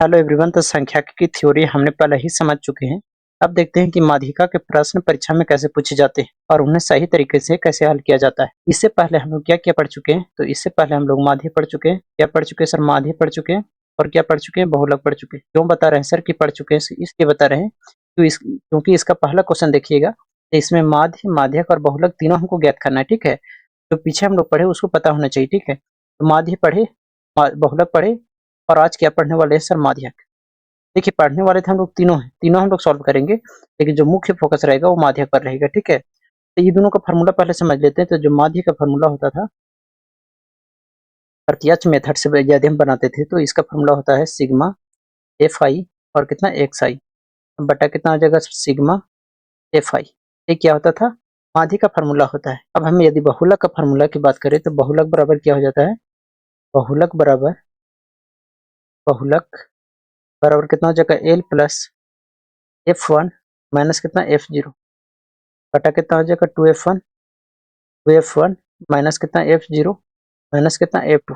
Hello everyone. तो सांख्यिकी की थ्योरी हमने पहले ही समझ चुके हैं। अब देखते हैं कि माध्यिका के प्रश्न परीक्षा में कैसे पूछे जाते हैं और उन्हें सही तरीके से कैसे हल किया जाता है। इससे पहले हम लोग क्या क्या पढ़ चुके हैं? तो इससे पहले हम लोग माध्य पढ़ चुके हैं। क्या पढ़ चुके हैं सर? माध्य पढ़ चुके हैं। और क्या पढ़ चुके हैं? बहुलक पढ़ चुके हैं। क्यों बता रहे हैं सर कि पढ़ चुके हैं? इसलिए बता रहे हैं क्योंकि इसका पहला क्वेश्चन देखिएगा, तो इसमें माध्य, माध्यक और बहुलक तीनों हमको ज्ञात करना है। ठीक है, तो पीछे हम लोग पढ़े उसको पता होना चाहिए। ठीक है, तो माध्य पढ़े, बहुलक पढ़े, और आज क्या पढ़ने वाले हैं सर? माध्यक। देखिए, पढ़ने वाले थे हम लोग तीनों हैं, तीनों हम लोग सॉल्व करेंगे, लेकिन जो मुख्य फोकस रहेगा वो माध्यक पर रहेगा। ठीक है, तो ये दोनों का फार्मूला पहले समझ लेते हैं। तो जो माध्य का फार्मूला होता था, प्रत्यक्ष मेथड से यदि हम बनाते थे, तो इसका फार्मूला होता है सिग्मा एफ आई और कितना एक्स आई बटा कितना आ जाएगा? सिग्मा एफ आई। ये क्या होता था? माध्य का फार्मूला होता है। अब हम यदि बहुलक का फार्मूला की बात करें, तो बहुलक बराबर क्या हो जाता है? बहुलक बराबर बहुलक बराबर कितना हो जाएगा? L plus F one minus कितना? एफ जीरो बटा कितना हो जाएगा? टू एफ वन माइनस कितना? एफ जीरो माइनस कितना? एफ टू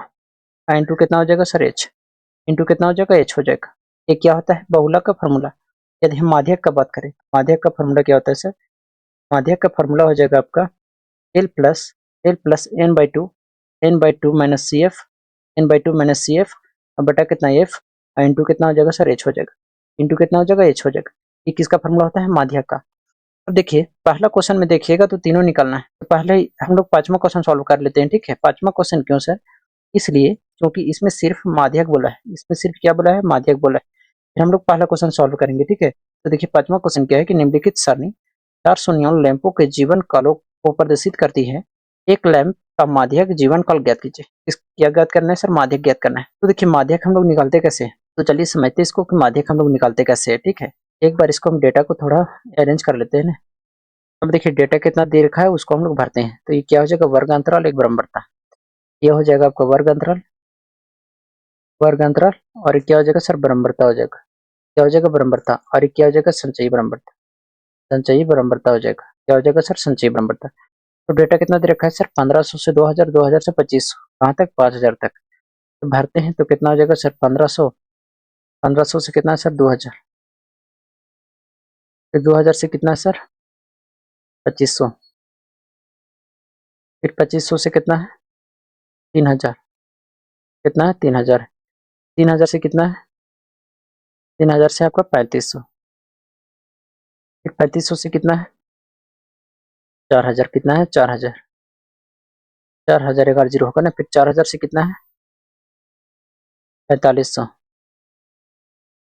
इंटू कितना हो जाएगा सर? एच इंटू कितना हो जाएगा? एच हो जाएगा। ये क्या होता है? बहुलक का फार्मूला। यदि हम माध्यक का बात करें, माध्यक का फार्मूला क्या होता है सर? माध्यक का फार्मूला हो जाएगा आपका L plus N by two minus C F, बटा कितना? एफ इंटू कितना हो जाएगा सर? एच हो जाएगा। इंटू कितना हो जाएगा? एच हो जाएगा। ये किसका फार्मूला होता है? माध्यक का। अब देखिए, पहला क्वेश्चन में देखिएगा तो तीनों निकालना है। तो पहले ही हम लोग पांचवा क्वेश्चन सॉल्व कर लेते हैं। ठीक है, पांचवा क्वेश्चन क्यों सर? इसलिए क्योंकि इसमें सिर्फ माध्यक बोला है, इसमें सिर्फ क्या बोला है? माध्यक बोला है। फिर हम लोग पहला क्वेश्चन सॉल्व करेंगे। ठीक है, तो देखिए पांचवा क्वेश्चन क्या है कि निम्नलिखित सारणी 4 शून्यों लैंपों के जीवन कालों को प्रदर्शित करती है। एक लैंप का माध्यक जीवन काल ज्ञात कीजिए। इस क्या ज्ञात करना है सर? माध्यक ज्ञात करना है। तो देखिए, माध्यक हम लोग निकालते कैसे हैं? तो चलिए समझते हैं इसको कि माध्यक हम लोग निकालते कैसे है। ठीक है, एक बार इसको हम डेटा को थोड़ा अरेंज कर लेते हैं ना। अब देखिए, डेटा कितना दे रखा है उसको हम लोग भरते हैं। तो ये क्या हो जाएगा? वर्ग अंतराल एक बराबरता। ये हो जाएगा आपका वर्ग अंतराल। और ये क्या हो जाएगा सर? बराबरता हो जाएगा। क्या हो जाएगा? बराबरता। और ये क्या हो जाएगा? संचयी बराबरता। संचयी बराबरता हो जाएगा। क्या हो जाएगा सर? संचयी बराबरता। तो डेटा कितना दे रखा है सर? 1500 से 2000, 2000 से 2500, कहाँ तक? 5000 तक। तो भरते हैं तो कितना हो जाएगा सर? 1500, 1500 से कितना है सर? 2000, फिर 2000 से कितना है सर? 2500, फिर 2500 से कितना है? 3000। कितना है? 3000। 3000 से कितना है? 3000 से आपका 3500, फिर 3500 से कितना है? 4000। कितना है? 4000। 4000 एक बार जीरो होगा ना। फिर 4000 से कितना है? 4500।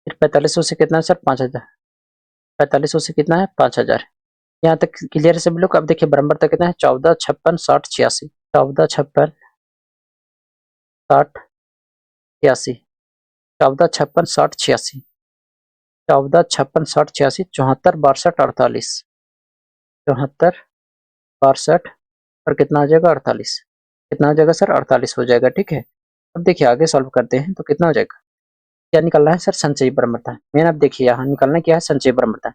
फिर 4500 से कितना है सर? 5000। 4500 से कितना है? 5000। यहाँ तक क्लियर है सभी लोग? अब देखिए बराबर तक कितना है? 14, 56, 60, 86। 14, 56, 60, 86। 14, 56, 60, 86। 14, 56, 60, 86, 74, 62, 48। 74, 62 और कितना आ जाएगा? 48। कितना हो जाएगा सर? 48 हो जाएगा। ठीक है, अब देखिए आगे सॉल्व करते हैं तो कितना हो जाएगा? क्या निकलना है सर? संचयी बराबरता। मेन अब देखिए यहाँ निकलना क्या है? संचयी बराबरता।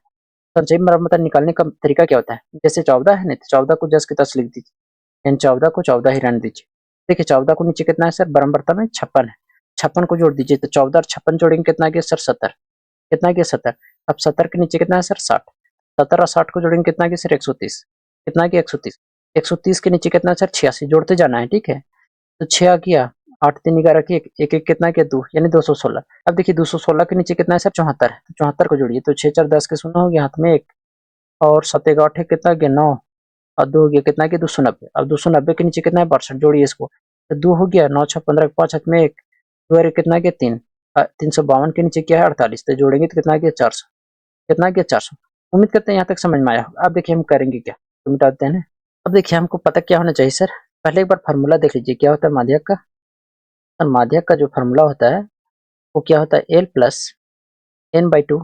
संचयी बराबरता निकालने का तरीका क्या होता है? जैसे 14 है ना, तो 14 को 10 के 10 लिख दीजिए, यानी 14 को 14 ही रहने दीजिए। देखिए 14 को नीचे कितना है सर? बराबरता में 56 है, 56 को जोड़ दीजिए, तो 14 और 56 जोड़ेंगे कितना आ गया सर? 70। कितना आ गया? 70। अब 70 के नीचे कितना है सर? 60। 70 और 60 को जोड़ेंगे कितना आ गया सर? 130। कितना आ गया? 130। 130 के नीचे कितना है सर? 86। जोड़ते जाना है। ठीक है, तो 6 आ गया, 8 3 11 के एक एक कितना के 2, यानी 216। अब देखिए 216 के नीचे कितना है सर? 74 है, तो 74 को जोड़िए, तो 6 4 10 के 0 हो गया, हाथ में 1, और 7 1 8 कितना गया? 9, और 2 हो गया कितना गया? 290। अब 290 के नीचे कितना है? 62। जोड़िए इसको, तो 2 हो गया, 9 6 15 5, हाथ में 1, 2 कितना गया? 3, 352 के नीचे क्या है? 48, तो जोड़ेंगे तो कितना गया? 400। कितना गया? 400। उम्मीद करते हैं यहाँ तक समझ में आया होगा। अब देखिए हम करेंगे क्या, तो मिटाते हैं ना। अब देखिए हमको पता क्या होना चाहिए सर? पहले एक बार फार्मूला देख लीजिए, क्या होता है माध्यक का। सर माध्यक का जो फार्मूला होता है वो क्या होता है? एल प्लस एन/2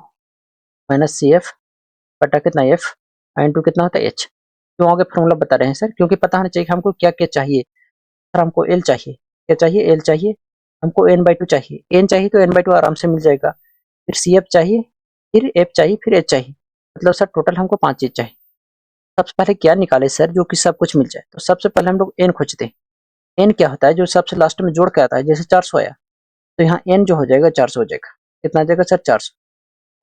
माइनस सी एफ बटा कितना? एफ इंटू कितना होता है? एच। क्यों आगे फार्मूला बता रहे हैं सर? क्योंकि पता होना चाहिए कि हमको क्या क्या चाहिए। सर हमको एल चाहिए। क्या चाहिए? एल चाहिए। हमको एन/2 चाहिए। एन चाहिए तो एन/2 आराम से मिल जाएगा। फिर सी एफ चाहिए, फिर एफ चाहिए, फिर एच चाहिए। मतलब सर टोटल हमको 5 चीज चाहिए। सबसे पहले क्या निकाले सर जो कि सब कुछ मिल जाए? तो सबसे पहले हम लोग एन खोजते हैं। एन क्या होता है? जो सबसे लास्ट में जोड़ के आता है। जैसे 400 आया, तो यहाँ एन जो हो जाएगा 400 हो जाएगा। कितना आ जाएगा सर 400।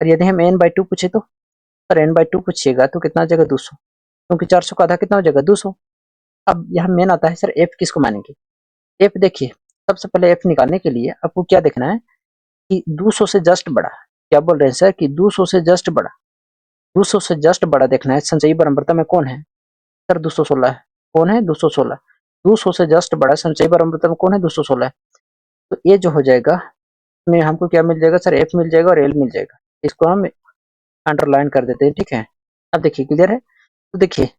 और यदि हम n/2 पूछे तो सर n/2 पूछिएगा तो कितना आ जाएगा 200, क्योंकि 400 का आधा कितना हो जाएगा 200। अब यहाँ मेन आता है सर f किसको मानेंगे। f देखिए, सबसे पहले f निकालने के लिए आपको क्या देखना है कि 200 से जस्ट बड़ा, क्या बोल रहे हैं सर कि 200 से जस्ट बड़ा, 200 से जस्ट बड़ा देखना है संचयी बारंबारता में कौन है सर 216 है। कौन है 216, 200 से जस्ट बड़ा संचयी बारंबारता में कौन है 216 है। तो ये जो हो जाएगा इसमें हमको क्या मिल जाएगा सर f मिल जाएगा और l मिल जाएगा, इसको हम अंडरलाइन कर देते हैं, ठीक है। अब देखिए क्लियर है। तो देखिए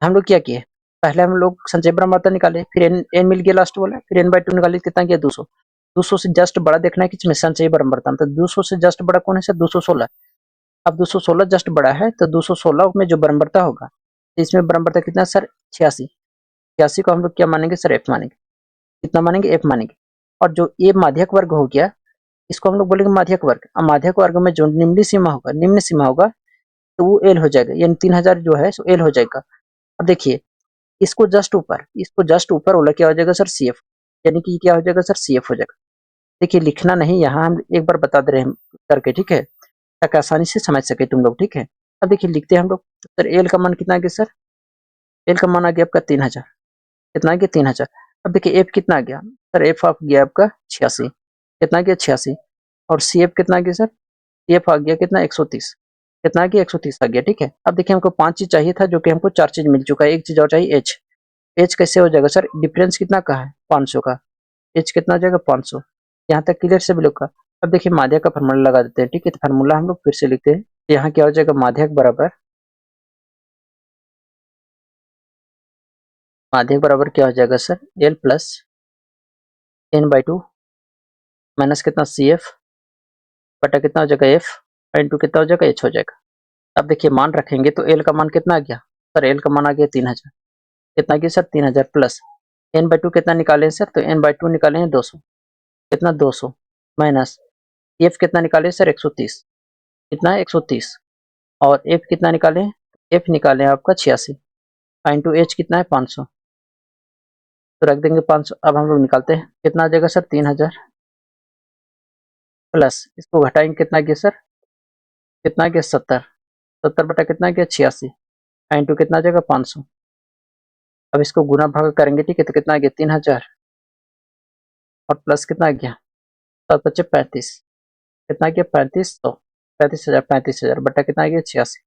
हम लोग क्या किए, पहले हम लोग संचयी बारंबारता निकाले, फिर n मिल गया लास्ट वाला, फिर n/2 निकाले, कितना गया 200। 200 से जस्ट बड़ा देखना है किसमें संचयी बारंबारता में, तो 200 से जस्ट बड़ा कौन है सर 216। अब 216 जस्ट बड़ा है तो 216 में जो बारंबारता होगा, इसमें बारंबारता कितना है सर 86। 86 को हम लोग क्या मानेंगे सर f मानेंगे, कितना मानेंगे f मानेंगे। और जो ये माध्यक वर्ग हो गया इसको हम लोग बोलेंगे माध्यक वर्ग। अब माध्यक वर्ग में जो निम्न सीमा होगा तो वो l हो जाएगा, यानी 3000 जो है सो l हो जाएगा। अब देखिए इसको जस्ट ऊपर वाला क्या हो जाएगा सर CF, यानी कि क्या हो जाएगा सर CF हो जाएगा। देखिए लिखना नहीं, यहाँ हम एक बार बता दे रहे हैं करके, ठीक है, ताकि आसानी से समझ सके तुम लोग, ठीक है। अब देखिए लिखते हैं हम लोग, सर एल का मान कितना आ गया सर, एल का मान आ गया आपका 3000, कितना आ गया 3000। अब देखिए एफ कितना आ गया सर, एफ आ गया आपका 86, कितना आ गया 86। और सी एफ कितना आ गया सर, सी एफ आ गया कितना 130, कितना आ गया 130 आ गया, ठीक है। अब देखिए हमको 5 चीज चाहिए था, जो कि हमको 4 चीज मिल चुका है, एक चीज और चाहिए एच। एच कैसे हो जाएगा सर, डिफरेंस कितना का है 500 का, एच कितना हो जाएगा 500। यहाँ तक क्लियर सभी लोग का। अब देखिए माध्यक का फार्मूला लगा देते हैं, ठीक है। तो फार्मूला हम लोग फिर से लिखते हैं, यहाँ क्या हो जाएगा माध्यक बराबर क्या हो जाएगा sir, L plus n/2 minus कितना सी एफ बटा कितना हो जाएगा एफ इंटू कितना हो जाएगा एच हो जाएगा। अब देखिए मान रखेंगे तो एल का मान कितना आ गया सर, एल का मान आ गया 3000, कितना गया सर 3000 प्लस n/2 कितना निकाले सर, तो n/2 निकाले हैं 200, कितना 200 माइनस एफ कितना निकाले सर 130, कितना है 130। और एफ कितना निकाले, एफ निकाले आपका 86 इंटू एच कितना है 500, तो रख देंगे 500। अब हम लोग निकालते हैं कितना आ जाएगा सर 3000 प्लस इसको घटाएंगे कितना गया सर, कितना गया 70, 70 बटा कितना गया 86 इंटू कितना आ जाएगा 500। अब इसको गुना भाग करेंगे, ठीक है, तो कितना आ गया 3000 और प्लस कितना आ गया 7×5 = 35, कितना आ गया 3500, 35,000 बटा कितना आ गया 86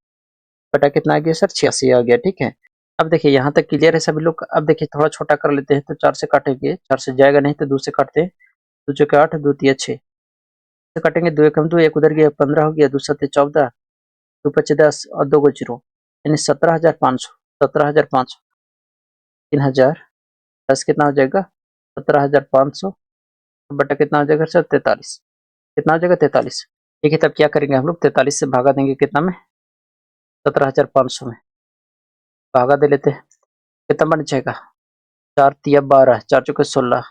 बटा कितना आ गया सर 86 आ गया, ठीक है। अब देखिए यहाँ तक क्लियर है सभी लोग। अब देखिए थोड़ा छोटा कर लेते हैं, तो 4 से काटेंगे, 4 से जाएगा नहीं तो 2 से काटते हैं, 2 चौके 8, 2 तिया 6 से काटेंगे, 2 एकम 2, एक उधर गया 15 हो गया, 2 सत्ते 14, 2 पचे 10 और 2 को 0, यानी 17,500, 17,500, 3000 प्लस कितना हो जाएगा 17,500 बटा कितना हो जाएगा सर 43, कितना हो जाएगा 43। ठीक है, तब क्या करेंगे हम लोग 43 से भागा देंगे कितना में 17,500 में भागा दे लेते हैं, कितना बन जाएगा 4 तिया 12, 4 चौके 16,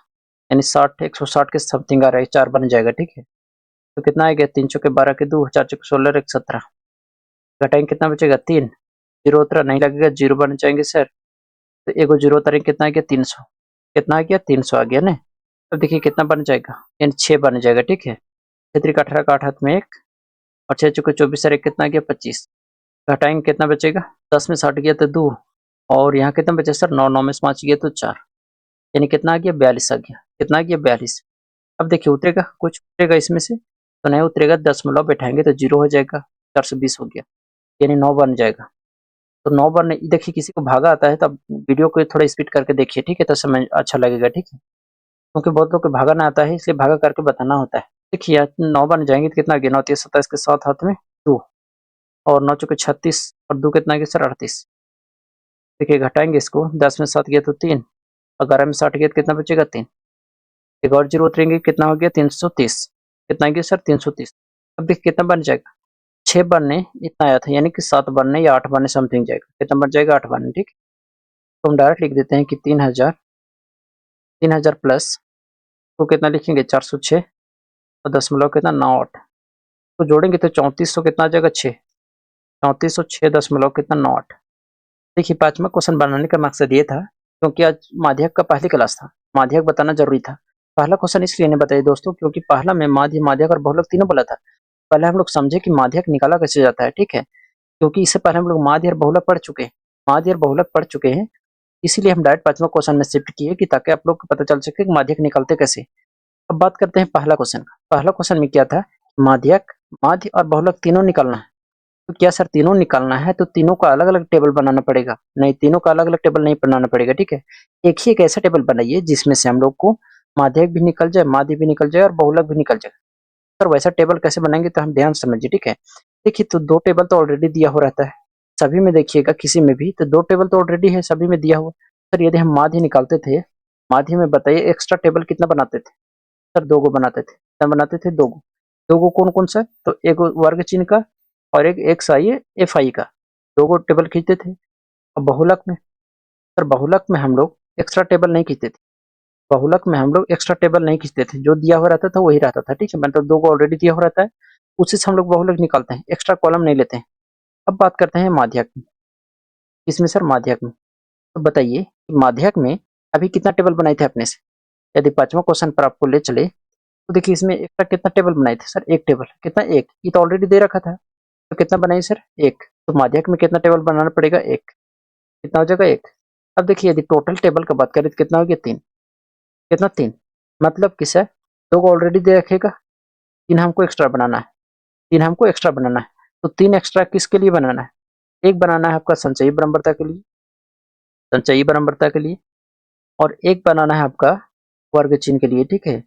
यानी 60, 160 के समथिंग आ रहा है, 4 बन जाएगा, ठीक है। तो कितना आएगा 3 चौके 12 के 2, 4 चौके 16, 1 17, घटाएंगे कितना बचेगा 3, जीरो उतरा नहीं लगेगा, जीरो बन जाएंगे सर, तो एगो जीरो उतारेंगे कितना आ गया 300, कितना आ गया 300 आ गया ना। तो देखिए कितना बन जाएगा, यानी 6 बन जाएगा, ठीक है। 6 का 18 का 8 हाथ में 1 और 6 चौके 24 सर 1 कितना आ गया 25, घटाएंगे कितना बचेगा 10 में 60 गया तो 2, और यहाँ कितना बचा सर 9, 9 में 5 गया तो 4, यानी कितना आ गया 42 आ गया, कितना आ गया 42। अब देखिए उतरेगा कुछ, उतरेगा इसमें से तो नहीं उतरेगा, दशमलव बैठाएंगे तो 0 हो जाएगा, 420 हो गया, यानी 9 बन जाएगा। तो 9 बन देखिए किसी को भागा आता है तो आप वीडियो को थोड़ा स्पीड करके देखिए, ठीक है, तो समझ अच्छा लगेगा, ठीक है, क्योंकि बहुत लोग को भागा ना आता है इसलिए भागा करके बताना होता है। देखिए 9 बन जाएंगे तो कितना आ गया 9 3 27 के 7 हाथ में 2 और 9 चौके 36 और 2 कितना आ गया सर 38। देखिए घटाएंगे इसको, 10 में 7 गया तो 3, 11 में 60 गया तो कितना बचेगा 3, एक और जीरो उतरेंगे कितना हो गया 330, कितना गया सर 330। अब देखिए कितना बन जाएगा 6 बनने इतना आया था, यानी कि 7 बनने या 8 बनने समथिंग जाएगा, कितना बन जाएगा 8 बनने, ठीक। तो हम डायरेक्ट लिख देते हैं कि 3000 प्लस को कितना लिखेंगे 406 और दशमलव कितना 98 तो जोड़ेंगे तो 3400 कितना आ जाएगा 6, 3406 दशमलव कितना 98। देखिए 5वां क्वेश्चन बनाने का मकसद ये था, क्योंकि आज माध्यक का पहली क्लास था, माध्यक बताना जरूरी था, पहला क्वेश्चन इसलिए नहीं बताइए दोस्तों क्योंकि पहला में माध्य, माध्यक और बहुलक तीनों बोला था। पहले हम लोग समझे कि माध्यक निकाला कैसे जाता है, ठीक है, क्योंकि इससे पहले हम लोग माध्य और बहुलक पढ़ चुके हैं, माध्य और बहुलक पढ़ चुके हैं, इसीलिए हम डायरेक्ट पांचवा क्वेश्चन में शिफ्ट किए कि ताकि आप लोग को पता चल सके कि माध्यक निकालते कैसे। अब बात करते हैं पहला क्वेश्चन का। पहला क्वेश्चन में क्या था, माध्यक, माध्य और बहुलक तीनों निकालना है। तो क्या सर तीनों निकालना है तो तीनों का अलग अलग टेबल बनाना पड़ेगा? नहीं, तीनों का अलग अलग टेबल नहीं बनाना पड़ेगा, ठीक है, एक ही एक ऐसा टेबल बनाइए जिसमें से हम लोग को माध्यक भी निकल जाए, माध्य भी निकल जाए और बहुलक भी निकल जाए। सर वैसा टेबल कैसे बनाएंगे तो हम ध्यान से समझिए, ठीक है। देखिए तो दो टेबल तो ऑलरेडी दिया हो रहता है सभी में, देखिएगा किसी में भी तो दो टेबल तो ऑलरेडी है सभी में दिया हुआ। सर यदि हम माध्य निकालते थे, माध्य में बताइए एक्स्ट्रा टेबल कितना बनाते थे? सर दो गो बनाते थे। कितना बनाते थे? दो गो। दो गो कौन कौन सा? तो एक वर्ग चिन्ह का और एक एक्स आई एफ आई का, दो गो टेबल खींचते थे। और बहुलक में, सर बहुलक में हम लोग एक्स्ट्रा टेबल नहीं खींचते थे, बहुलक में हम लोग एक्स्ट्रा टेबल नहीं खींचते थे, जो दिया हुआ रहता था वही रहता था, ठीक है, मतलब दो गो ऑलरेडी दिया हुआ रहता है, उसी से हम लोग बहुलक निकालते हैं, एक्स्ट्रा कॉलम नहीं लेते हैं। अब बात करते हैं माध्यक में। इसमें सर माध्यक में तो बताइए कि माध्यक में अभी कितना टेबल बनाए थे अपने से? यदि पांचवा क्वेश्चन पर आपको ले चले तो देखिए इसमें एक्स्ट्रा कितना टेबल बनाए थे? सर एक टेबल। कितना? एक। ये तो ऑलरेडी दे रखा था, तो कितना बनाइए सर? एक। तो माध्यक में कितना टेबल बनाना पड़ेगा? एक। कितना हो जाएगा? एक। अब देखिए यदि टोटल टेबल का बात करें तो कितना हो गया? तीन। कितना? तीन। मतलब किस है, दो को ऑलरेडी दे रखेगा, तीन हमको एक्स्ट्रा बनाना है, तीन हमको एक्स्ट्रा बनाना है। तो तीन एक्स्ट्रा किसके लिए बनाना है? एक बनाना है आपका संचयी बराबरता के लिए, संचयी बराबरता के लिए, और एक बनाना है आपका वर्ग चिन्ह के लिए, ठीक है,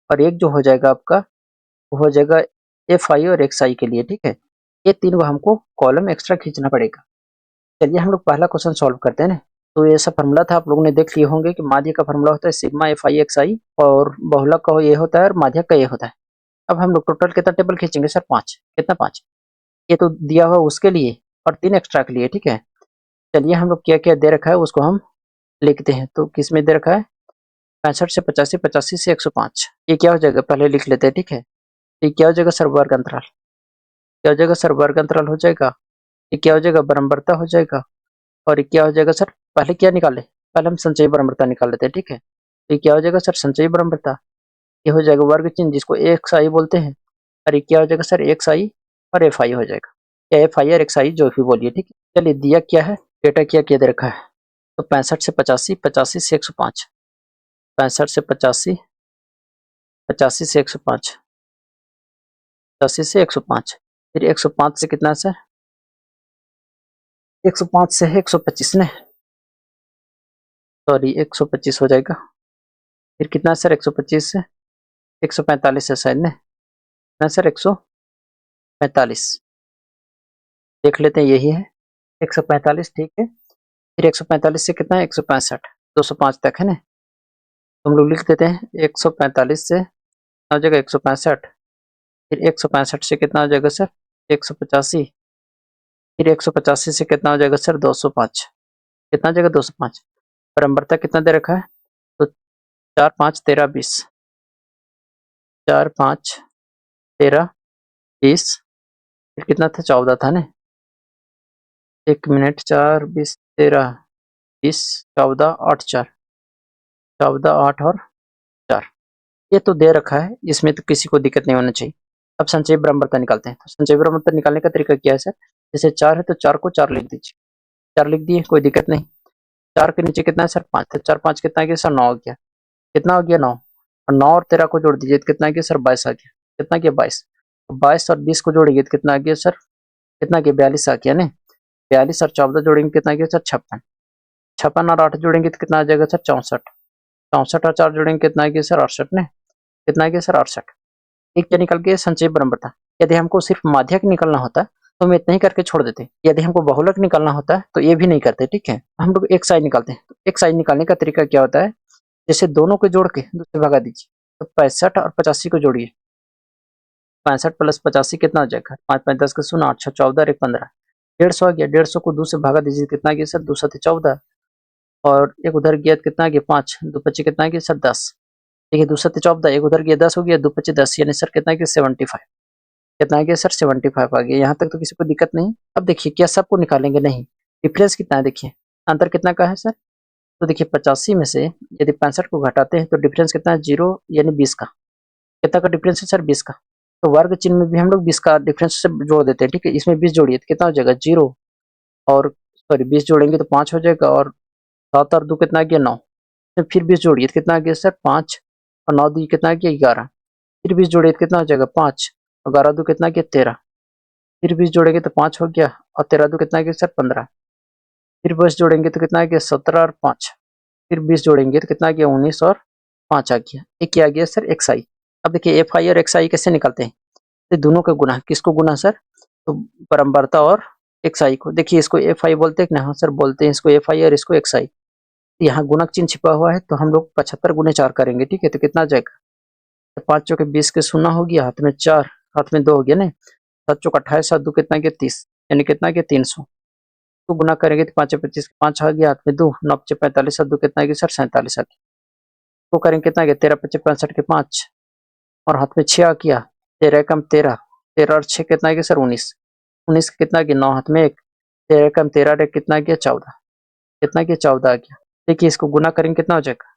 और एक जो हो जाएगा आपका वो हो जाएगा एफ आई और एक्स आई के लिए, ठीक है। ये तीन को हमको कॉलम एक्स्ट्रा खींचना पड़ेगा। चलिए हम लोग पहला क्वेश्चन सॉल्व करते हैं ना। तो ये ऐसा फॉर्मूला था, आप लोगों ने देख लिए होंगे कि माध्य का फॉर्मूला होता है सिग्मा एफ आई एक्स आई, और बहुलक का ये होता है और माध्यक का ये होता है। अब हम लोग टोटल कितना टेबल खींचेंगे सर? पांच। कितना? पांच। ये तो दिया हुआ उसके लिए और तीन एक्स्ट्रा के लिए, ठीक है। चलिए हम लोग क्या क्या दे रखा है उसको हम लिखते हैं। तो किस में दे रखा है? 65 से 85, 85 से 105। ये क्या हो जाएगा पहले लिख लेते हैं, ठीक है। ये क्या हो जाएगा सर? वर्ग अंतराल। क्या हो जाएगा सर? वर्ग अंतराल हो जाएगा। ये क्या हो जाएगा? बराबरता हो जाएगा। और ये क्या हो जाएगा सर? पहले क्या निकाले? पहले हम संचयी बराबरता निकाल लेते हैं, ठीक है। ये क्या हो जाएगा सर? संचयी बराबरता। ये हो जाएगा वर्ग चिन्ह जिसको एक्स आई बोलते हैं, और ये क्या हो जाएगा सर? एक्स आई और एफ आई हो जाएगा, या एफ आई और एक्स आई जो भी बोलिए, ठीक है। चलिए दिया क्या है, डेटा क्या क्या दे रखा है। तो 65 से 85, 85 से 105, 65 से 85, 85 से 105, 85 से 105, फिर 105 से कितना सर? 105 से है 125 ने, सॉरी 125 हो जाएगा। फिर कितना सर? 125 से 145 है शायद ने, कितना सर? 145 देख लेते हैं, यही है 145, ठीक है। फिर 145 से कितना है? 165, 205 तक है ना। तो हम लोग लिख देते हैं 145 से कितना हो जाएगा? 165। फिर 165 से कितना हो जाएगा सर? 185। फिर 185 से कितना हो जाएगा सर? 205। कितना हो जाएगा? 205। बराबरता कितना दे रखा है? तो 4 5 13 20, 4 5 13 20, फिर कितना था? 14 था ना। एक मिनट, 4 20 13 20 14 8 4, 14 8 और 4, ये तो दे रखा है, इसमें तो किसी को दिक्कत नहीं होना चाहिए। अब संचयी बराबरता निकालते हैं। तो संचयी बराबरता निकालने का तरीका क्या है सर? जैसे 4 है तो 4 को 4 लिख दीजिए, 4 लिख दिए, कोई दिक्कत नहीं। 4 के नीचे कितना है सर? 5, तो 4 5 कितना आ गया सर? 9 हो गया। कितना हो गया? 9। और 9 और 13 को जोड़ दीजिए तो कितना आ गया सर? 22 आ गया। कितना गया? 22। 22 और 20 को जोड़िए तो कितना आ गया सर? कितना गया? 42 आ गया ना। 42 और 14 जोड़ेंगे कितना गया सर? 56। 56 और 8 जोड़ेंगे तो कितना आ जाएगा सर? 64। 64 और 4 जोड़ेंगे कितना आ गया सर? 68 ने। कितना आ गया सर? 68। एक क्या निकल गया? संचयी बराबरता। यदि हमको सिर्फ माध्यक निकलना होता तो हम इतना ही करके छोड़ देते। यदि हमको बहुलक निकालना होता है तो ये भी नहीं करते, ठीक है। हम लोग एक साइड निकालते हैं। तो एक साइड निकालने का तरीका क्या होता है? जैसे दोनों को जोड़ के दूसरे भगा दीजिए, तो 65 और 85 को जोड़िए। 65 प्लस 85 कितना हो जाएगा? 5 5 10 का 0, 8 6 14 1 15, 150 आ गया। 150 को 2 से भागा दीजिए, कितना गया सर? 2 7 14, और एक उधर गया तो कितना गया? 5, 2 25 कितना गया सर? 10। देखिए 2 7 14, एक उधर गया 10 हो गया, 2 25 10, यानी सर कितना गया? 75। कितना आ गया सर? 75 आ गया। यहाँ तक तो किसी को दिक्कत नहीं। अब देखिए क्या सबको निकालेंगे? नहीं। डिफरेंस कितना है देखिए, अंतर कितना का है सर? तो देखिए 85 में से यदि 65 को घटाते हैं तो डिफरेंस कितना है 0 यानी 20 का। कितना का डिफरेंस है सर 20 का। तो वर्ग चिन्ह में भी हम लोग 20 का डिफरेंस से जोड़ देते हैं, ठीक है। इसमें 20 जोड़िए तो कितना हो जाएगा 0, और सॉरी 20 जोड़ेंगे तो 5 हो जाएगा, और 7 और 2 कितना आ गया 9। तो फिर 20 जोड़िए तो कितना आ गया सर 5, और 9 2 कितना आ गया 11। फिर 20 जोड़िए तो कितना हो जाएगा 5, और 11 2 कितना आ गया 13। फिर 20 जोड़ेंगे तो 5 हो गया, और 13 2 कितना आ गया सर 15। फिर 20 जोड़ेंगे तो कितना आ गया 17 और 5। फिर 20 जोड़ेंगे तो कितना आ गया 19 और 5 आ गया। ये क्या आ गया सर XI। अब देखिए FI और XI कैसे निकालते हैं, तो दोनों का गुना, किसको गुना सर, तो परम्परता और XI को। देखिए इसको FI बोलते हैं कि ना, हाँ सर बोलते हैं इसको FI और इसको XI। यहाँ गुणक चिन्ह छिपा हुआ है तो हम लोग 75 गुने 4 करेंगे, ठीक है। तो कितना आ जाएगा, तो 5 चौके 20 के 0 हो गया, हाथ में 4, हाथ में 2 हो गया ना। 7 चौक 28, 7 2 कितना गया 30, यानी कितना गया 300। तो गुना करेंगे तो 5 25 5 आ गया, हाथ में 2, 9 45, 7 2 कितना गया सर 47 आ गया। तो करेंगे कितना गया 13 25 65 के 5, और हाथ में 6 आ गया, 13 कम 13, 13 और 6 कितना गया सर 19, 19 कितना गया 9, हाथ में 1, 13 कम 13 रे कितना गया 14, कितना गया 14 आ गया। देखिए इसको गुना करेंगे कितना हो जाएगा,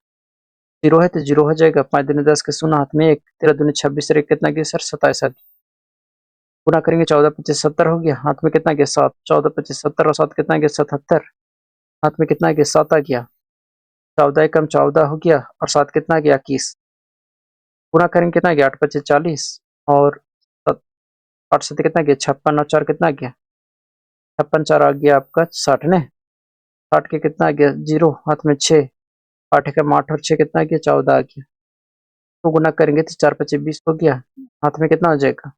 0 है तो 0 हो जाएगा, 5 दूनी 10 के 0, हाथ में 1, 13 दूनी 26 रे कितना गया सर 27 आ गया। गुना करेंगे 14 25 70 हो गया, हाथ में कितना गया 7, 14 25 70 और 7 कितना गया 77, हाथ में कितना गया 7 आ गया, 14 कम 14 हो गया, और 7 कितना गया 21। गुना करेंगे कितना गया 8 25 40, और 8 से कितना गया 56, और 4 कितना गया 56, 4 आ गया आपका 60 ने। 60 के कितना आ गया 0, हाथ में 6, 8 का 8 और 6 कितना गया 14 आ गया। तो गुना करेंगे तो 4 25 20 हो गया, हाथ में कितना हो जाएगा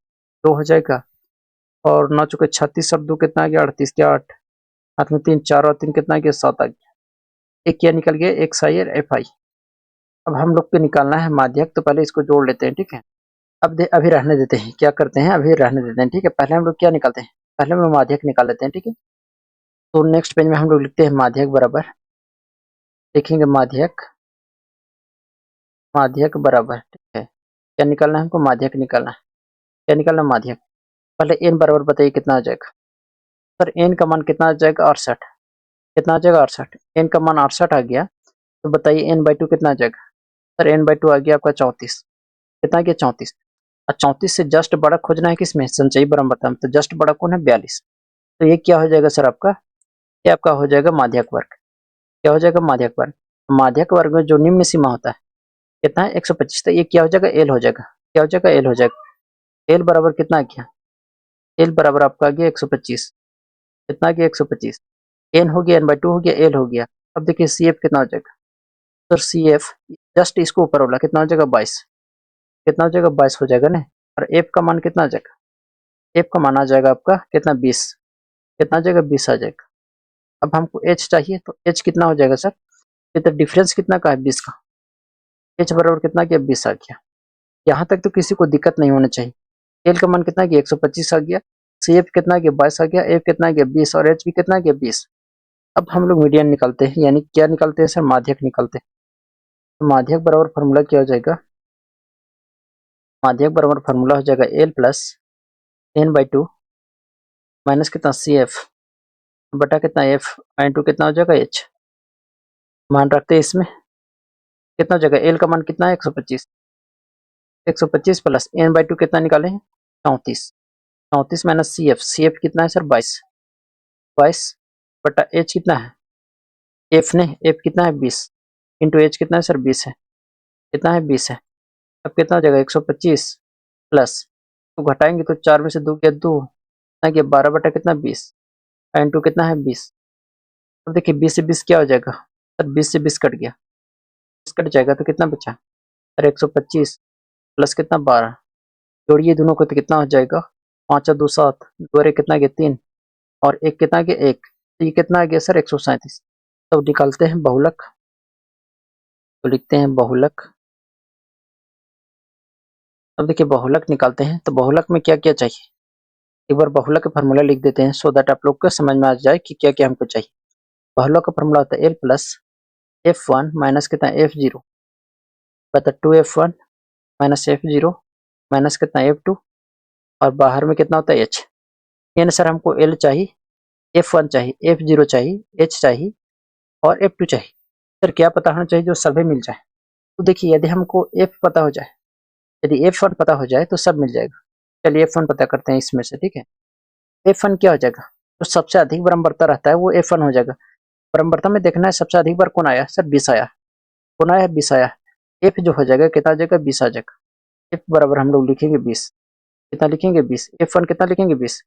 2 हो जाएगा, और 9 चौके 36 और 2 कितना आ गया 38 के 8, हाथ में 3, 4 और 3 कितना आ गया 7 आ गया। एक क्या निकल गया XI और FI। अब हम लोग को निकालना है माध्यक, तो पहले इसको जोड़ लेते हैं, ठीक है। अब अभी रहने देते हैं, क्या करते हैं अभी रहने देते हैं, ठीक है। पहले हम लोग क्या निकालते हैं, पहले हम लोग माध्यक निकाल लेते हैं, ठीक है। तो नेक्स्ट पेज में हम लोग लिखते हैं माध्यक बराबर, लिखेंगे माध्यक, माध्यक बराबर, ठीक है। क्या निकालना है हमको, माध्यक निकालना है। क्या निकालना है माध्यक। पहले n बराबर बताइए कितना आ जाएगा सर, n का मान कितना आ जाएगा 68, कितना आ जाएगा 68, n का मान 68 आ गया। तो बताइए n/2 कितना आ जाएगा सर, n/2 आ गया आपका 34, कितना आ गया 34। और 34 से जस्ट बड़ा खोजना है किसमें, संचयी ब्रह्मता में, तो जस्ट बड़ा कौन है 42। तो ये क्या हो जाएगा सर आपका, ये आपका हो जाएगा माध्यक वर्ग। क्या हो जाएगा माध्यक वर्ग। माध्यक वर्ग में जो निम्न सीमा होता है कितना है 125, तो ये क्या हो जाएगा एल हो जाएगा, क्या हो जाएगा एल हो जाएगा। एल बराबर कितना आ गया, एल बराबर आपका आ गया 125, कितना आ गया 125। एन हो गया, n/2 हो गया, एल हो गया। अब देखिए सी एफ कितना हो जाएगा सर, सी एफ जस्ट इसको ऊपर वाला कितना हो जाएगा 22, कितना हो जाएगा 22 हो जाएगा ना। और एफ का मान कितना आ जाएगा, एफ का मान आ जाएगा आपका कितना 20, कितना आ जाएगा 20 आ जाएगा। अब हमको एच चाहिए, तो एच कितना हो जाएगा सर, ये तो डिफरेंस कितना का है 20 का, एच बराबर कितना गया 20 आ गया। यहाँ तक तो किसी को दिक्कत नहीं होना चाहिए। एल का मान कितना गया 125 आ गया, सी एफ कितना गया 22 आ गया, एफ कितना गया 20, और एच भी कितना गया 20। अब हम लोग मीडियन निकालते हैं, यानी क्या निकालते हैं सर, माध्यक निकालते हैं। तो माध्यक बराबर फार्मूला क्या हो जाएगा, माध्यक बराबर फार्मूला हो जाएगा एल प्लस n/2 माइनस कितना सी एफ बटा कितना एफ इंटू कितना हो जाएगा एच। मान रखते हैं इसमें कितना हो जाएगा, एल का मान कितना है 125, 125 प्लस n/2 कितना निकाले हैं 34, 34 माइनस सी एफ कितना है सर 22, 22 बटा एच कितना है, एफ ने एफ कितना है 20, इंटू एच कितना है सर 20 है, कितना है 20 है। अब कितना हो जाएगा 125 प्लस, तो घटाएंगे तो 4 में से 2 गया 2, कितना गया 12 बटा कितना 20, इंटू कितना है 20। अब देखिए 20 से 20 क्या हो जाएगा सर, 20 से 20 कट गया, 20 कट जाएगा तो कितना बचा सर 125 प्लस कितना 12, जोड़िए दोनों को तो कितना हो जाएगा 5 और 2 7, 2 और 1 कितना गया 3, और 1 कितना गया 1, तो ये कितना आ गया सर 137। तो निकालते हैं बहुलक, तो लिखते हैं बहुलक। अब देखिए बहुलक निकालते हैं, तो बहुलक में क्या क्या चाहिए, एक बार बहुलक का फार्मूला लिख देते हैं सो दैट आप लोग को समझ में आ जाए कि क्या क्या हमको चाहिए। बहुलक का फार्मूला होता है एल प्लस F1 माइनस कितना F0 बता 2F1 माइनस F0 माइनस कितना F2, और बाहर में कितना होता है H। यानी सर हमको L चाहिए, F1 चाहिए, F0 चाहिए, H चाहिए और F2 चाहिए। सर क्या पता होना चाहिए जो सभी मिल जाए? तो देखिए यदि हमको एफ पता हो जाए, यदि F1 पता हो जाए तो सब मिल जाएगा। चलिए F1 पता करते हैं इसमें से, ठीक है? F1 क्या हो जाएगा? जो सबसे अधिक बराबरता रहता है वो F1 हो जाएगा। बराबरता में देखना है सबसे अधिक बार कौन आया? सर 20 आया। कौन आया? 20 आया। F जो हो जाएगा कितना आ जाएगा? 20 आ जाएगा। F बराबर हम लोग लिखेंगे 20। कितना लिखेंगे? 20। F1 कितना लिखेंगे? 20।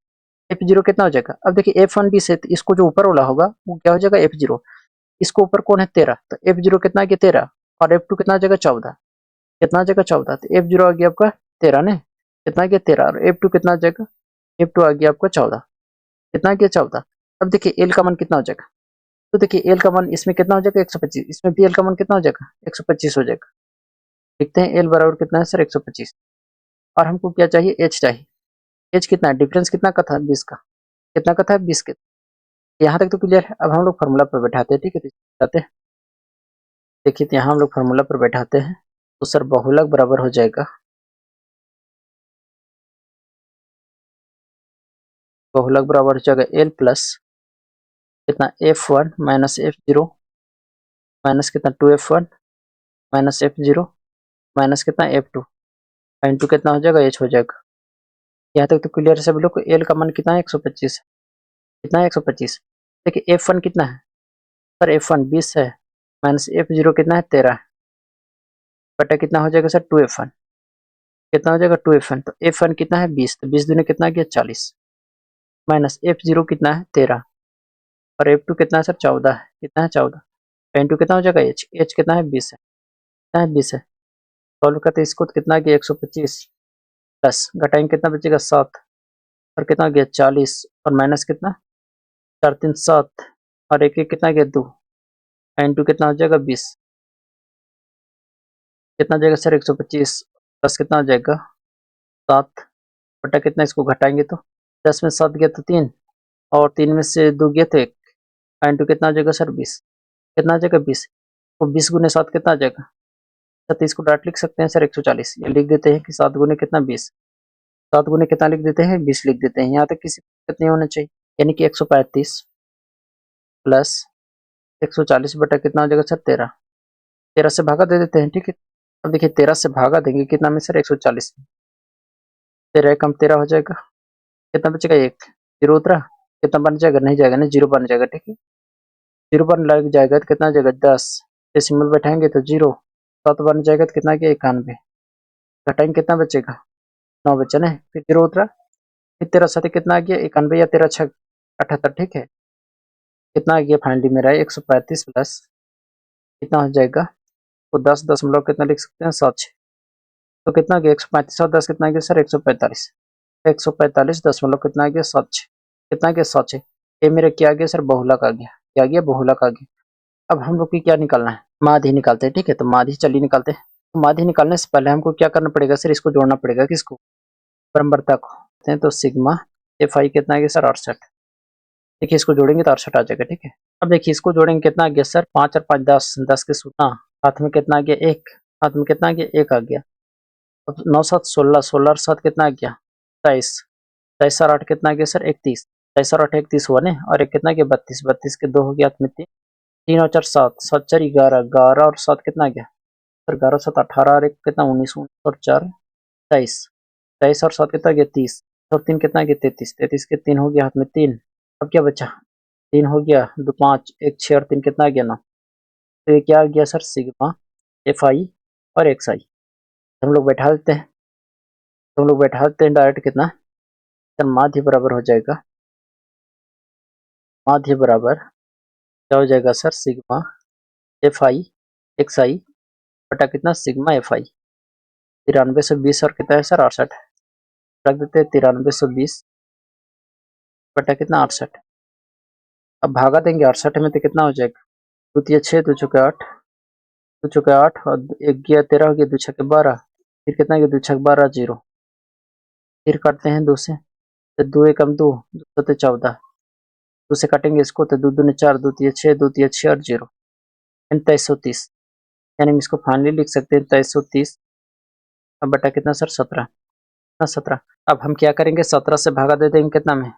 F0 कितना हो जाएगा? अब देखिए F1 20 है तो इसको जो ऊपर वाला होगा वो क्या हो जाएगा? F0। इसको ऊपर कौन है? 13। तो F0 कितना आ गया? 13। और F2 कितना आ जाएगा? 14। कितना आ जाएगा? 14। तो F0 आ गया आपका 13 ने, कितना आ गया? 13। और F2 कितना आ जाएगा? F2 आ गया आपका 14। कितना आ गया? 14। अब देखिए एल का मान कितना हो जाएगा? तो देखिए एल का मान इसमें कितना हो जाएगा? 125। इसमें भी एल का मान कितना हो जाएगा? 125 हो जाएगा। लिखते हैं एल बराबर कितना है सर? 125। और हमको क्या चाहिए? एच चाहिए। एच कितना है? डिफरेंस कितना का था? 20 का। कितना का था? 20 के। यहाँ तक तो क्लियर है। अब हम लोग फार्मूला पर बैठाते हैं, ठीक है? बैठाते हैं। देखिए तो यहाँ हम लोग फार्मूला पर बैठाते हैं तो सर बहुलक बराबर हो जाएगा, बहुलक बराबर हो जाएगा एल प्लस कितना? F1 माइनस F0 माइनस कितना? 2F1 माइनस F0 माइनस कितना? F2 इंटू कितना हो जाएगा? H हो जाएगा। यहाँ तक तो क्लियर है सभी लोग को। एल का मान कितना है? 125 है। कितना है? 125। देखिए F1 कितना है? सर F1 20 है माइनस F0 कितना है? 13 है। बटा कितना हो जाएगा सर? 2F1। कितना हो जाएगा? 2F1। तो F1 कितना है? 20। तो 20 दूनी कितना गया? 40 माइनस F0 कितना है? 13 और F2 कितना है सर? 14 है। कितना है? 14 इंटू कितना हो जाएगा? H। H कितना है? 20 है। कितना है? 20 है। सॉल्व करते इसको तो कितना गया? 125 प्लस घटाएंगे कितना बचेगा? 7 और कितना गया? 40 और माइनस कितना? 4 3 7 और एक एक कितना गया? 2 इंटू कितना हो जाएगा? 20। कितना हो जाएगा सर? 125 प्लस कितना हो जाएगा? 7 बटा कितना? इसको घटाएंगे तो 10 में 7 गया तो 3 और 3 में से 2 गया तो 1 इंटू कितना हो जाएगा सर? 20। कितना हो जाएगा? 20। तो 20 गुने 7 कितना आ जाएगा? 37 को डायरेक्ट लिख सकते हैं सर 140। ये लिख देते हैं कि 7 गुने कितना? 20। 7 गुने कितना लिख देते हैं? 20 लिख देते हैं। यहाँ तक किसी दिक्कत नहीं होना चाहिए। यानी कि 135 प्लस 140 बटा कितना हो जाएगा सर? 13। 13 से भागा दे देते हैं, ठीक है? अब देखिए 13 से भागा देंगे कितना में सर? 140 में। 13 कम 13 हो जाएगा। कितना बचेगा? 1। जीरो उतरा। कितना बन जाएगा? नहीं जाएगा ना, जीरो बन जाएगा, ठीक है? जीरो बन लग जाएगा तो कितना आ जाएगा? 10। डेसिमल बैठाएंगे तो जीरो। 7 बन जाएगा तो कितना गया? 91। घटाएंगे कितना बचेगा? 9 बचा ना, फिर जीरो उतरा। फिर 13 साथ कितना आ गया? 91 या 13 छः 78, ठीक है? कितना आ गया फाइनली मेरा? 135 प्लस कितना हो जाएगा? तो 10 दशमलव कितना लिख सकते हैं? 7 6। तो कितना गया? 135 और 10 कितना गया सर? 145। 145 दशमलव कितना आ गया? 7 6। कितना गया? 7 6। ये मेरा क्या आ गया सर? बहुलक आ गया। क्या आ गया? बहुलक आ गया। अब हम लोग की क्या निकालना है? माध्य निकालते हैं, ठीक है? तो माध्य चलिए निकालते हैं। तो माध्य निकालने से पहले हमको क्या करना पड़ेगा सर? इसको जोड़ना पड़ेगा। किसको? बराबरता को। तो सिग्मा एफ आई कितना आ गया सर? 68। देखिए इसको जोड़ेंगे तो 68 आ जाएगा, ठीक है? अब देखिए इसको जोड़ेंगे कितना आ गया सर? 5 और 5 10, 10 के 16। हाथ में कितना आ गया? 1। हाथ में कितना आ गया? 1 आ गया। अब 9 7 16, 16 और 7 कितना आ गया? 23। 23 और 8 कितना आ गया सर? 31। 23 और 8 31 हुआ ना, और एक कितना आ गया? 32। 32 के 2 हो गया हाथ में 3। 3 और 4 7, 7 4 11, 11 और 7 कितना आ गया सर? 11 7 18 और एक कितना? 19, 19 और 4 23। 23 और 7 कितना आ गया? 30 और 3 कितना आ गया? 33। 33 के 3 हो गया हाथ में 3। अब क्या बचा? 3 हो गया, 2 5, 1 6 और 3 कितना आ गया? 9। तो ये क्या आ गया सर? सिग्मा एफ आई और एक्स आई। हम लोग बैठा देते हैं, तो हम लोग बैठा देते हैं डायरेक्ट कितना सर? माध्य बराबर हो जाएगा, माध्य बराबर क्या हो जाएगा sir? Sigma F I X I बटा कितना? सिग्मा एफ आई। 9320 और कितना है सर? 68। रख देते हैं 9320 बटा कितना? 68। अब भागा देंगे 68 में तो कितना हो जाएगा? दो तिया 6, दो चौके 8, दो चौके 8 और एक गया 13 हो गया, दो छक्के 12। फिर कितना गया? दो छक्के 12 जीरो। फिर काटते हैं 2 से, तो 2 एकम 2, 2 सत्ते 14। 2 से काटेंगे इसको तो 2 दूनी 4, 2 तिया 6, 2 तिया 6 और जीरो 2330। यानी हम इसको फाइनली लिख सकते हैं 2330 अब बटा कितना सर? 17। 17। अब हम क्या करेंगे? 17 से भागा दे देंगे कितना में?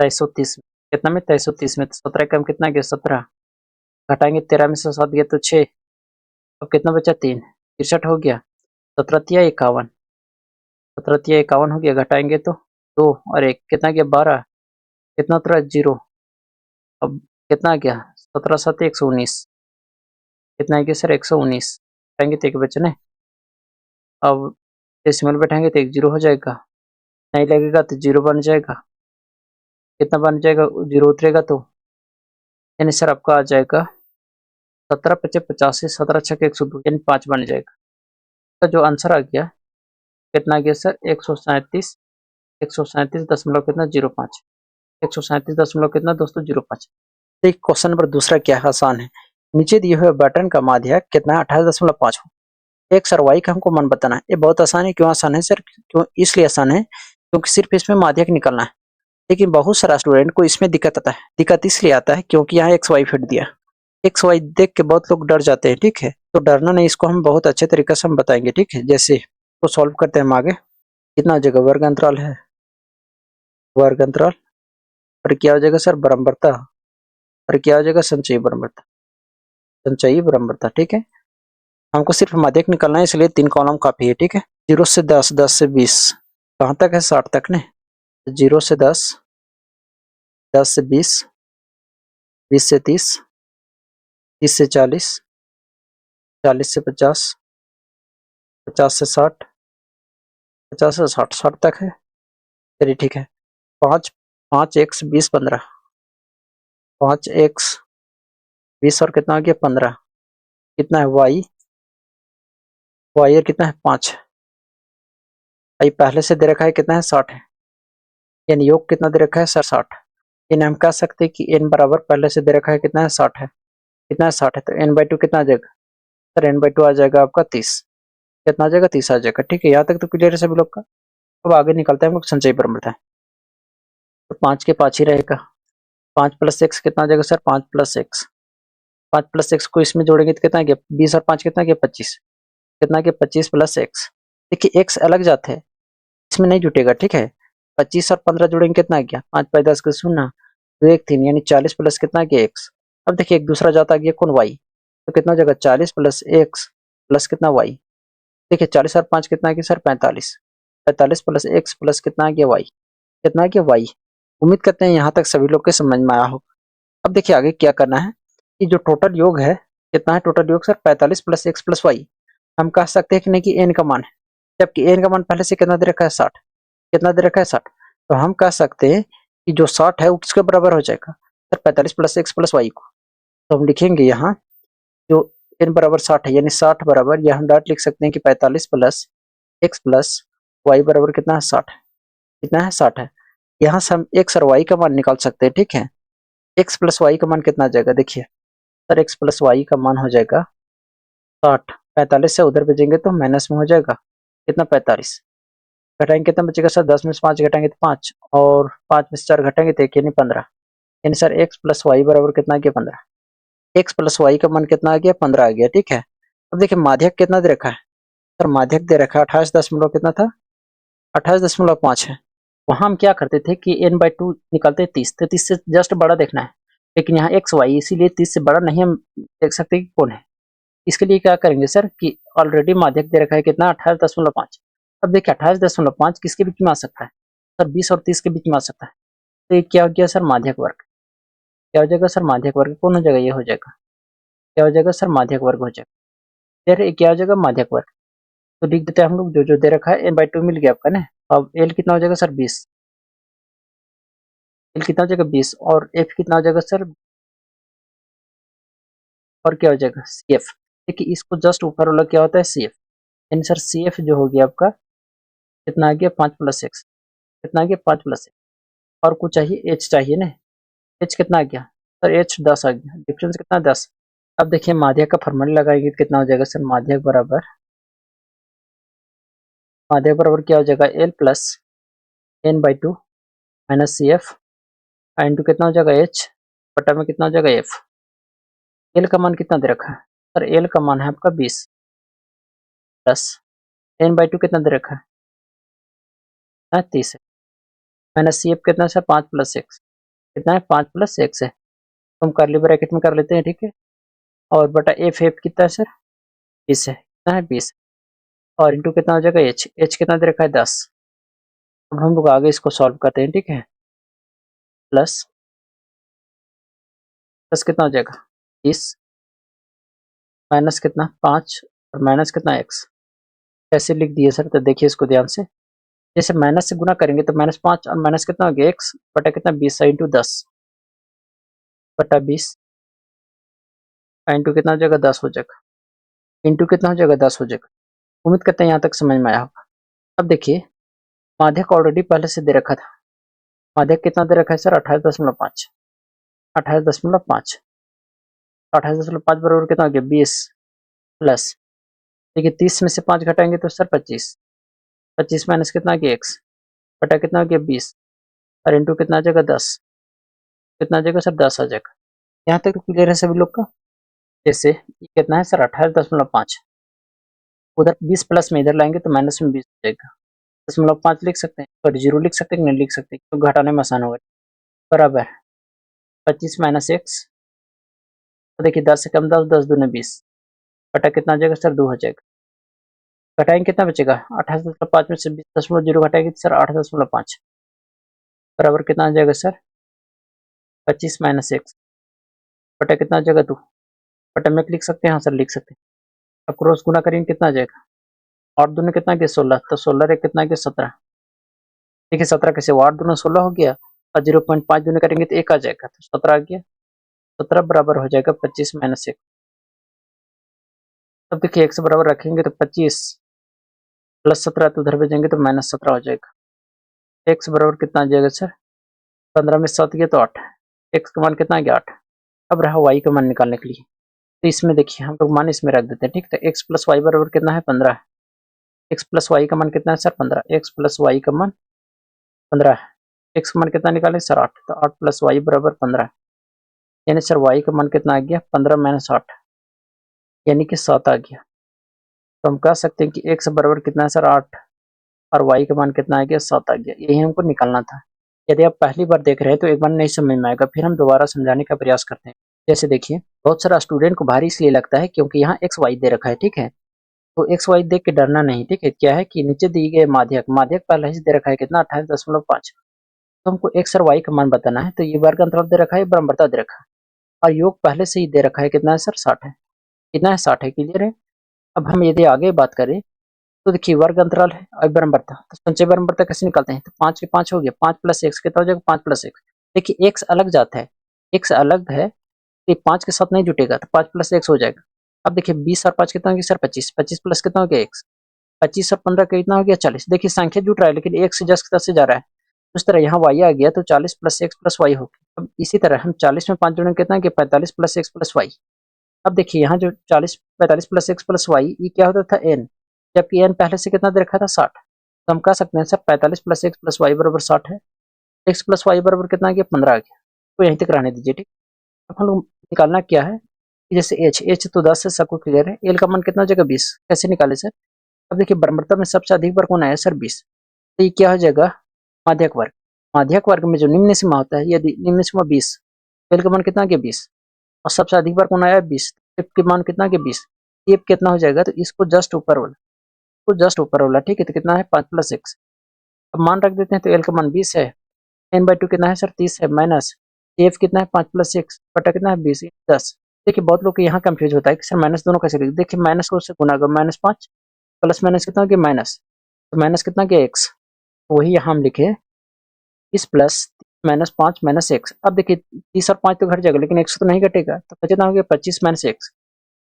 2330 में। कितना में? 2330 में। तो 17 कम कितना गया? 17। घटाएंगे 13 में से 7 गया तो 6। अब कितना बचा 3, 63 हो गया। 17 51, 17 51 हो गया। घटाएंगे तो 2 और 1 कितना गया 12, कितना उतरा 0। अब कितना आ गया 17 7 119, कितना आ गया सर 119। घटाएंगे तो 1 बचने। अब डेसिमल बैठाएंगे तो 1 0 हो जाएगा, नहीं लगेगा तो 0 बन जाएगा। कितना बन जाएगा 0 उतरेगा तो, यानी सर आपका आ जाएगा 17 पचे 85, 17 छके 102, यानी 5 बन जाएगा। तो जो आंसर आ गया कितना आ गया सर 137, 137 दशमलव कितना 05, 137 दशमलव कितना दोस्तों 05। तो क्वेश्चन नंबर दूसरा क्या है, आसान है। नीचे दिए हुए बटन का माध्य कितना है 28.5 हो। एक सर वाई का हमको मान बताना है। ये बहुत आसान है। क्यों आसान है सर, क्यों इसलिए आसान है क्योंकि सिर्फ इसमें माध्यक निकलना है। लेकिन बहुत सारा स्टूडेंट को इसमें दिक्कत आता है। दिक्कत इसलिए आता है क्योंकि यहाँ एक्स वाई फिट दिया। एक्स वाई देख के बहुत लोग डर जाते हैं, ठीक है। तो डरना नहीं, इसको हम बहुत अच्छे तरीके से हम बताएंगे, ठीक है। जैसे तो सॉल्व करते हैं हम आगे। कितना हो जाएगा वर्ग अंतराल है, वर्ग अंतराल, और क्या हो जाएगा सर बराबरता, और क्या हो जाएगा संचयी बराबरता, संचयी बराबरता, ठीक है। हमको सिर्फ माध्यक निकालना है, इसलिए 3 कॉलम काफी है, ठीक है। 0 से 10, 10 से 20, कहाँ तक है 60 तक ने। 0 से 10, 10 से 20, 20 से 30, 30 से 40, 40 से 50, 50 से 60, 50 से 60, 60 तक है। चलिए ठीक है। 5 5 एक्स 20 15, 5 एक्स 20 और कितना आ गया 15, कितना है वाई, वाई और कितना है 5। भाई पहले से दे रखा है कितना है 60 है, यानी योग कितना दे रखा है सर 60। यानी हम कह सकते हैं कि n बराबर पहले से दे रखा है कितना है 60 है, कितना है 60 है, तो n/2 कितना आ जाएगा सर, n/2 आ जाएगा आपका 30। कितना आ जाएगा 30 आ जाएगा, ठीक है। यहाँ तक तो क्लियर है सभी लोग का। अब आगे निकलते हैं हम लोग संचयी बराबरता। तो 5 के 5 ही रहेगा। 5 प्लस एक्स कितना आ जाएगा sir 5 plus x, 5 plus x को इसमें जोड़ेंगे तो कितना गया 20 और 5 कितना गया 25, कितना गया 25 प्लस एक्स। देखिए एक्स अलग जाते हैं, इसमें नहीं जुटेगा, ठीक है। 25 और 15 जोड़ेंगे कितना गया 5 पाई 10 का 0, 2 1 3, यानी 40 प्लस कितना गया एक्स। अब देखिए एक दूसरा जाता गया कौन वाई, तो कितना हो जाएगा 40 प्लस एक्स प्लस कितना वाई। देखिए 40 और 5 कितना गया सर 45, 45 प्लस एक्स प्लस कितना गया वाई, कितना गया वाई। उम्मीद करते हैं यहाँ तक सभी लोग के समझ में आया हो। अब देखिए आगे क्या करना है कि जो टोटल योग है कितना है, टोटल योग sir 45 plus X plus Y. हम कह सकते हैं कि नहीं कि एन का मान है, जबकि एन का मान पहले से कितना दे रखा है 60, कितना दे रखा है 60। तो हम कह सकते हैं कि जो 60 है उसके बराबर हो जाएगा sir 45 plus X plus Y को। तो हम लिखेंगे यहाँ जो एन बराबर 60 है, यानी 60 बराबर, या हम डायरेक्ट लिख सकते हैं कि 45 प्लस एक्स प्लस वाई बराबर कितना है 60, कितना है 60 है। यहाँ से हम एक्स और वाई का मान निकाल सकते हैं, ठीक है। एक्स प्लस वाई का मान कितना आ जाएगा, देखिए सर एक्स प्लस वाई का मान हो जाएगा 60। 45 से उधर भेजेंगे तो माइनस में हो जाएगा कितना 45, घटाएंगे कितना बचेगा सर 10 में से 5 घटाएंगे तो 5, और 5 में से 4 घटाएंगे तो 1 यानी 15। यानी सर एक्स प्लस वाई बराबर कितना आ गया 15। एक्स प्लस वाई का मान कितना आ गया 15 आ गया, ठीक है। अब देखिए माध्यक कितना दे रखा है सर, माध्यक दे रखा है 28 दशमलव कितना था 28.5 है। वहां हम क्या करते थे कि n/2 निकालते 30, तो 30 से जस्ट बड़ा देखना है। लेकिन यहाँ एक्स वाई, इसीलिए 30 से बड़ा नहीं हम देख सकते कि कौन है। इसके लिए क्या करेंगे सर कि ऑलरेडी माध्यक दे रखा है कितना 28.5। अब देखिए 28.5 किसके बीच में आ सकता है सर, 20 और 30 के बीच में आ सकता है। तो ये क्या हो गया सर माध्यक वर्ग, क्या हो जाएगा सर माध्यक वर्ग, कौन हो जाएगा ये हो जाएगा, क्या हो जाएगा सर माध्यक वर्ग हो जाएगा। फिर ये क्या हो जाएगा माध्यक वर्ग। तो लिख देते हैं हम लोग जो जो दे रखा है n/2 मिल गया आपका ना। अब एल कितना हो जाएगा सर 20, एल कितना हो जाएगा 20, और एफ कितना हो जाएगा सर, और क्या हो जाएगा सी एफ। देखिए इसको जस्ट ऊपर वाला क्या होता है सी एफ, यानी सर सी एफ जो हो गया आपका कितना आ गया 5 प्लस एक्स, कितना आ गया 5 प्लस एक्स। और कुछ चाहिए एच चाहिए ना, एच कितना आ गया सर एच 10 आ गया, डिफरेंस कितना 10। अब देखिए माध्यक का फॉर्मूला लगाएंगे तो कितना हो जाएगा सर, माध्यक बराबर क्या हो जाएगा L plus n/2 minus C F into कितना हो जाएगा एच बटा में कितना हो जाएगा एफ। एल का मान कितना दे रखा है सर, एल का मान है आपका 20 प्लस n/2 कितना दे रखा है 30 है, माइनस सी एफ कितना है सर 5 प्लस एक्स, कितना है 5 प्लस एक्स है। तो हम करली ब्रैकेट में कर लेते हैं, ठीक है। और बटा एफ कितना है सर 20 है, कितना है 20 और इंटू कितना हो जाएगा एच कितना दे रखा है 10। अब हम लोग आगे इसको सॉल्व करते हैं, ठीक है। प्लस प्लस कितना हो जाएगा 20 माइनस कितना 5 और माइनस कितना x। कैसे लिख दिए सर, तो देखिए इसको ध्यान से। जैसे माइनस से गुना करेंगे तो -5 और माइनस कितना हो गया x बटा कितना 20 इंटू 10 बटा 20 इंटू कितना हो जाएगा 10 हो जाएगा, इंटू कितना हो जाएगा 10 हो जाएगा। उम्मीद करते हैं यहाँ तक समझ में आया होगा। अब देखिए माध्यक ऑलरेडी पहले से दे रखा था। माध्यक कितना दे रखा है सर 28.5 28.5 28.5 बराबर कितना हो गया 20 प्लस देखिए 30 में से 5 घटाएंगे तो सर 25 25 माइनस कितना आ गया x बटा कितना हो गया 20 और इंटू कितना आ जाएगा 10 कितना आ जाएगा सर 10 आ जाएगा। यहाँ तक तो क्लियर है सभी लोग का। जैसे ये कितना है सर 28.5 उधर 20 प्लस में इधर लाएंगे तो माइनस में 20 हो जाएगा। 0.5 लिख सकते हैं, सॉरी 0 लिख सकते हैं, नहीं लिख सकते तो घटाने में आसान होगा। बराबर 25 माइनस एक्स, तो देखिए 10 से कम 10 10 दूने 20 बटा कितना आ जाएगा सर 2 हो जाएगा। घटाएंगे कितना बचेगा 28.5 में से 20.0 घटाएंगे सर 8.5 बराबर कितना आ जाएगा सर 25 माइनस एक्स बटा कितना आ जाएगा 2 बटा में लिख सकते हैं, हाँ सर लिख सकते हैं। अब क्रॉस गुना करेंगे कितना आ जाएगा और दूने कितना गया 16 तो 16 कितना गया 17। देखिए 17 कैसे 8 दूना 16 हो गया और 0.5 दूने करेंगे तो 1 आ जाएगा तो 17 आ गया। 17 बराबर हो जाएगा 25 माइनस 1। अब देखिए x बराबर रखेंगे तो 25 प्लस 17 तो उधर भेजेंगे तो -17 हो जाएगा। x बराबर कितना आ जाएगा सर 15 में 7 गया तो 8, x का मान कितना आ गया 8। अब रहा y का मान निकालने के लिए तो इसमें देखिए हम लोग मान इसमें रख देते हैं, ठीक। तो x प्लस वाई बराबर कितना है 15 है। x प्लस वाई का मान कितना है सर 15, x प्लस वाई का मान 15 है। x का मान कितना निकालें सर 8, तो 8 प्लस वाई बराबर 15 यानी सर y का मान कितना आ गया 15 माइनस 8 यानी कि 7 आ गया। तो हम कह सकते हैं कि x बराबर कितना है सर 8 और y का मान कितना आ गया 7 आ गया। यही हमको निकालना था। यदि आप पहली बार देख रहे हैं तो एक बार नहीं समझ में आएगा, फिर हम दोबारा समझाने का प्रयास करते हैं। जैसे देखिए बहुत सारा स्टूडेंट को भारी इसलिए लगता है क्योंकि यहाँ एक्स वाई दे रखा है, ठीक है। तो एक्स वाई देख के डरना नहीं, ठीक है। क्या है कि नीचे दिए गए माध्यक माध्यक पहले से दे रखा है कितना 28.5, तो हमको एक्स और वाई का मान बताना है। तो ये वर्ग अंतराल दे रखा है, बराबरता दे रखा है और योग पहले से ही दे रखा है कितना है सर 60 है। कितना है 60 है, क्लियर है। अब हम यदि आगे बात करें तो देखिए वर्ग अंतराल है और बराबरता, तो संचय बराबरता कैसे निकालते हैं। तो 5 के 5 हो गया, 5 प्लस एक्स कितना हो जाएगा 5 प्लस एक्स। देखिए एक्स अलग जाता है, एक्स अलग है तो 5 के साथ नहीं जुटेगा तो 5 प्लस एक्स हो जाएगा। अब देखिए 20 और 5 कितना हो गया सर 25, 25 प्लस कितना हो गया एक्स, 25 और 15 कितना हो गया 40। देखिए संख्या जुट रहा है लेकिन एक से जस्ट तरह से जा रहा है। उस तरह यहाँ वाई आ गया तो 40 प्लस एक्स प्लस वाई हो गया। अब इसी तरह हम 40 में 5 जोड़ेंगे कितना गया 45 प्लस एक्स प्लस वाई। अब देखिए यहाँ जो 40 45 प्लस एक्स प्लस वाई ये क्या होता था एन, जबकि एन पहले से कितना दे रखा था 60। तो हम कह सकते हैं sir 45 plus X plus Y बराबर 60 है। एक्स प्लस वाई बराबर कितना आ गया 15 आ गया। तो यहीं तक रहने दीजिए, ठीक। अब हम लोग निकालना क्या है कि जैसे एच तो 10 है सबको क्लियर है, एल का मान कितना हो जाएगा 20। कैसे निकाले सर, अब देखिए बराबरता में सबसे अधिक वर्ग कौन आया सर 20, तो ये क्या हो जाएगा माध्यक वर्ग। माध्यक वर्ग में जो निम्न सीमा होता है यदि निम्न सीमा 20, एल का मान कितना गया 20 और सबसे अधिक बार कौन आया 20, एफ के मान कितना गया 20। एफ कितना हो जाएगा तो इसको जस्ट ऊपर वाला, तो जस्ट ऊपर वाला, ठीक है। तो कितना है 5 प्लस एक्स। अब मान रख देते हैं तो एल का मान 20 है, एन बाई 2 कितना है सर 30 है, माइनस एफ कितना है 5 प्लस एक्स बटा कितना है 20 10। देखिए बहुत लोग को यहाँ कंफ्यूज होता है कि सर माइनस दोनों कैसे लिखे। देखिए माइनस को उससे गुना कर -5 प्लस माइनस कितना गया माइनस, तो माइनस कितना गया एक्स, तो वही यहाँ हम लिखे इस प्लस -5 माइनस एक्स। अब देखिए 30 और 5 तो घट जाएगा लेकिन एक्स तो नहीं घटेगा, तो कितना हो गया 25 माइनस एक्स।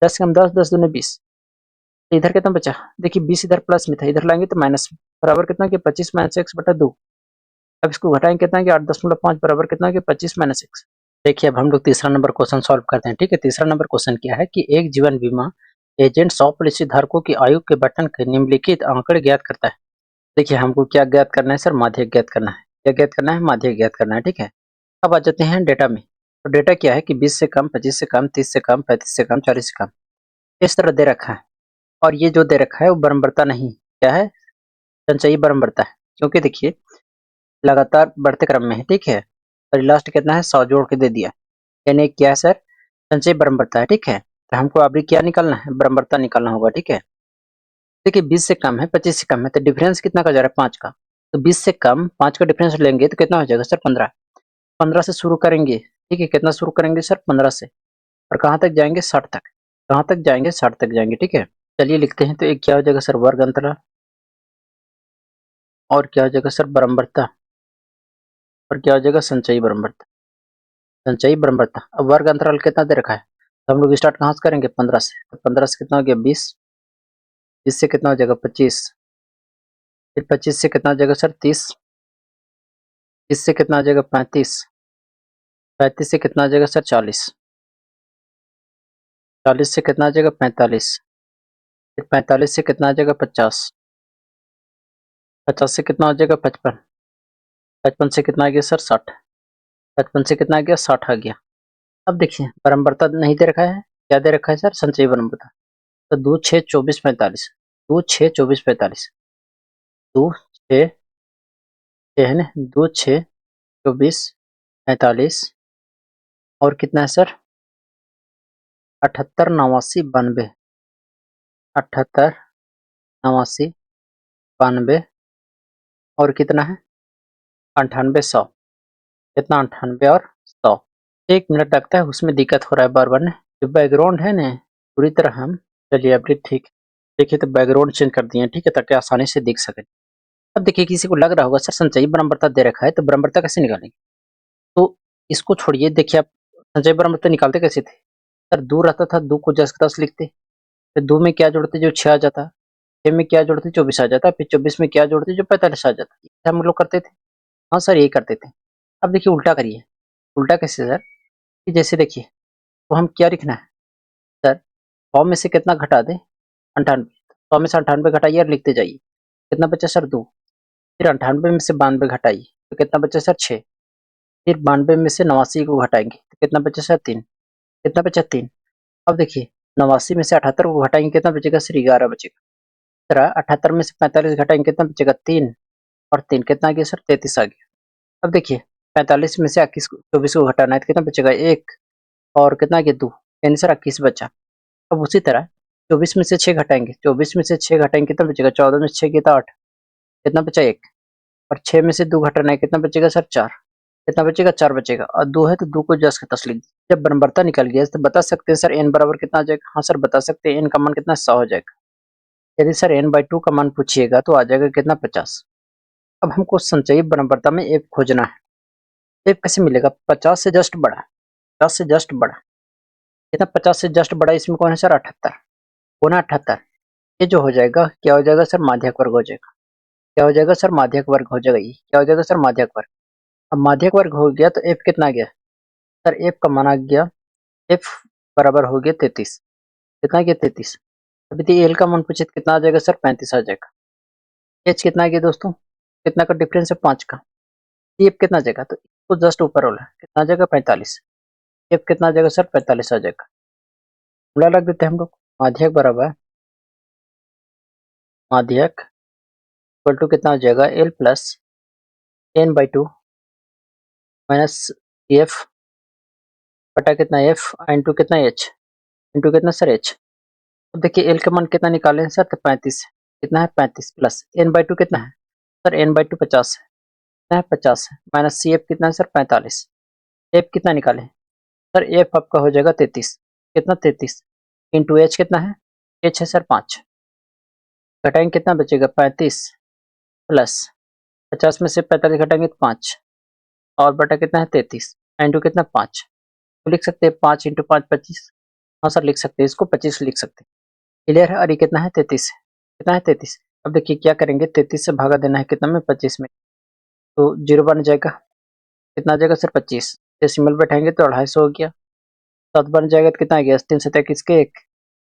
10 कम 10 10 दूने 20, तो इधर कितना बचा देखिए 20 इधर प्लस में था, इधर लाएंगे तो माइनस में, बराबर कितना कि 25 माइनस एक्स बटा 2। अब इसको घटाएंगे कितना कि 8.5 बराबर कितना कि 25 माइनस एक्स। देखिए अब हम लोग तीसरा नंबर क्वेश्चन सॉल्व करते हैं, ठीक है। तीसरा नंबर क्वेश्चन क्या है कि एक जीवन बीमा एजेंट 100 पॉलिसी धारकों की आयु के बटन के निम्नलिखित आंकड़े ज्ञात करता है। देखिए हमको क्या ज्ञात करना है सर, माध्यक ज्ञात करना है। क्या ज्ञात करना है, माध्यक ज्ञात करना है, ठीक है। अब आ जाते हैं डेटा में। तो डेटा क्या है कि 20 से कम, 25 से कम, 30 से कम, 35 से कम, 40 से कम, इस तरह दे रखा है। और ये जो दे रखा है वो बराबरता नहीं, क्या है संचयी बराबरता है, क्योंकि देखिए लगातार बढ़ते क्रम में है, ठीक है। और लास्ट कितना है 100 जोड़ के दे दिया, यानी क्या है सर संचयी बराबरता है, ठीक है। तो हमको अभी क्या निकालना है, बराबरता निकालना होगा। ठीक है, देखिए 20 से कम है, 25 से कम है, तो डिफरेंस कितना का जा रहा है, 5 का। तो 20 से कम 5 का डिफरेंस लेंगे तो कितना हो जाएगा सर, 15। 15 से शुरू करेंगे। ठीक है, कितना शुरू करेंगे सर, 15 से, और कहाँ तक जाएंगे, 60 तक। कहाँ तक जाएंगे, 60 तक जाएंगे। ठीक है, चलिए लिखते हैं। तो एक क्या हो जाएगा सर, वर्ग अंतराल, और क्या हो जाएगा सर, बराबरता, और क्या हो जाएगा, संचयी बराबरता। संचयी बराबरता। अब वर्ग अंतराल कितना दे रखा है, तो हम लोग स्टार्ट कहाँ से करेंगे, 15 से। तो 15 से कितना हो गया, 20। 20 से कितना हो जाएगा, 25। फिर 25 से कितना हो जाएगा सर, 30। 30 से कितना आ जाएगा, 35। 35 से कितना आ जाएगा सर, 40। 40 से कितना आ जाएगा, 45। फिर 45 से कितना आ जाएगा, 50। 50 से कितना आ जाएगा, 55। 55 से कितना आ गया सर, 60। 55 से कितना आ गया, 60 आ गया। अब देखिए बराबरता नहीं दे रखा है, क्या दे रखा है सर, संचयी बराबरता। तो 2 6 24 45, 2 6 24 45, 2 6 है ना, 2 6 24 45, और कितना है सर, 78 89 92, 78 89 92, और कितना है, 98 100। कितना, 98 और 100। 1 मिनट लगता है, उसमें दिक्कत हो रहा है बार बार ना, जो बैकग्राउंड है ना पूरी तरह हम, चलिए अभी ठीक। देखिए तो बैकग्राउंड चेंज कर दिए, ठीक है, ताकि आसानी से दिख सके। अब देखिए किसी को लग रहा होगा सर संचयी बराबरता दे रखा है, तो बराबरता कैसे निकालेंगे। तो इसको छोड़िए, देखिए आप संचयी बराबरता निकालते कैसे थे सर, 2 रहता था, 2 को 10 10 लिखते, फिर 2 में क्या जोड़ते, जो 6 आ जाता, 6 में क्या जोड़ते, 24 आ जाता, फिर 24 में क्या जोड़ते, जो 45 आ जाता। ये हम लोग करते थे। हाँ सर, यही करते थे। अब देखिए उल्टा करिए। उल्टा कैसे सर, कि जैसे देखिए, तो हम क्या लिखना है सर, 100 में से कितना घटा दें, 98। 100 में से 98 घटाइए और लिखते जाइए, कितना बचा सर, 2। फिर 98 में से 92 घटाइए, तो कितना बचा सर, 6। फिर 92 में से 89 को घटाएंगे, तो कितना बचा सर, 3। कितना बचा, 3। अब देखिए 89 में से 78 को घटाएंगे, कितना बचेगा सर, 11 बचेगा। तरह 78 में से 45 घटाएंगे, कितना बचेगा, 3, और 3 कितना आ गया सर, 33 आ गया। अब देखिए 45 में से 21 को 24 को घटाना है, तो कितना बचेगा, 1, और कितना आ गया, 2, यानी सर 21 बचा। अब उसी तरह 24 में से 6 घटाएंगे, 24 में से 6 घटाएंगे, कितना बचेगा, 14 में से 6 कितना, 8, कितना बचा, 1, और 6 में से 2 घटाना है, कितना बचेगा सर, 4। कितना बचेगा, 4 बचेगा, और 2 है तो 2 को 10 का 10 लिख दीजिए। जब बराबरता निकल गया तो बता सकते हैं सर n बराबर कितना आ जाएगा। हाँ सर बता सकते हैं, n का मान कितना, 100 हो जाएगा। यदि सर n/2 का मान पूछिएगा तो आ जाएगा कितना, 50। अब हमको संचयी बराबरता में f खोजना है। f कैसे मिलेगा, 50 से जस्ट बड़ा, 50 से जस्ट बड़ा, कितना, 50 से जस्ट बड़ा, इसमें कौन है सर, 78, कौन है, 78। ये जो हो जाएगा, क्या हो जाएगा सर, माध्यक वर्ग हो जाएगा। क्या हो जाएगा सर, माध्यक वर्ग हो जाएगा। ये क्या हो जाएगा सर, माध्यक वर्ग। अब माध्यक वर्ग हो गया तो f कितना आ गया सर, f का मान आ गया, f बराबर हो गया 33। कितना आ गया, 33। अभी तो एल का मान पूछे तो कितना आ जाएगा सर, 35 आ जाएगा। एच कितना आ गया दोस्तों, कितना का डिफरेंस है, 5 का। एफ कितना आ जाएगा, तो इसको जस्ट ऊपर वाला कितना आ जाएगा, 45। एफ कितना आ जाएगा सर, 45 आ जाएगा। पूरा लग देते हैं हम लोग, माध्यक बराबर, माध्यक इक्वल टू कितना हो जाएगा, L plus n/2 minus F बटा कितना, एफ इंटू कितना, एच इंटू कितना सर, एच। अब देखिए एल का मान कितना निकाले हैं सर, तो 35 है। कितना है, 35 प्लस n/2 कितना है सर, n/2 50 है। कितना है, 50 है, माइनस सी एफ कितना है सर, 45। एफ कितना निकाले सर, एफ आपका हो जाएगा 33। कितना, 33 इंटू एच कितना है, एच है सर 5। घटाएंगे कितना बचेगा, 35 प्लस 50 में से 45 घटाएंगे तो 5, और बटा कितना है, 33 इंटू कितना, 5। तो लिख सकते हैं 5 इंटू 5 25। हाँ सर लिख सकते हैं, इसको 25 लिख सकते हैं। क्लियर है, और ये कितना है, 33 है। कितना है, 33। अब देखिए क्या करेंगे, 33 से भागा देना है कितना में, 25 में, तो 0 बन जाएगा। कितना आ जाएगा सर, 25। डेसिमल बैठाएंगे तो 250 हो गया। 7 बन जाएगा तो कितना आ गया, 3 7 21 के 1,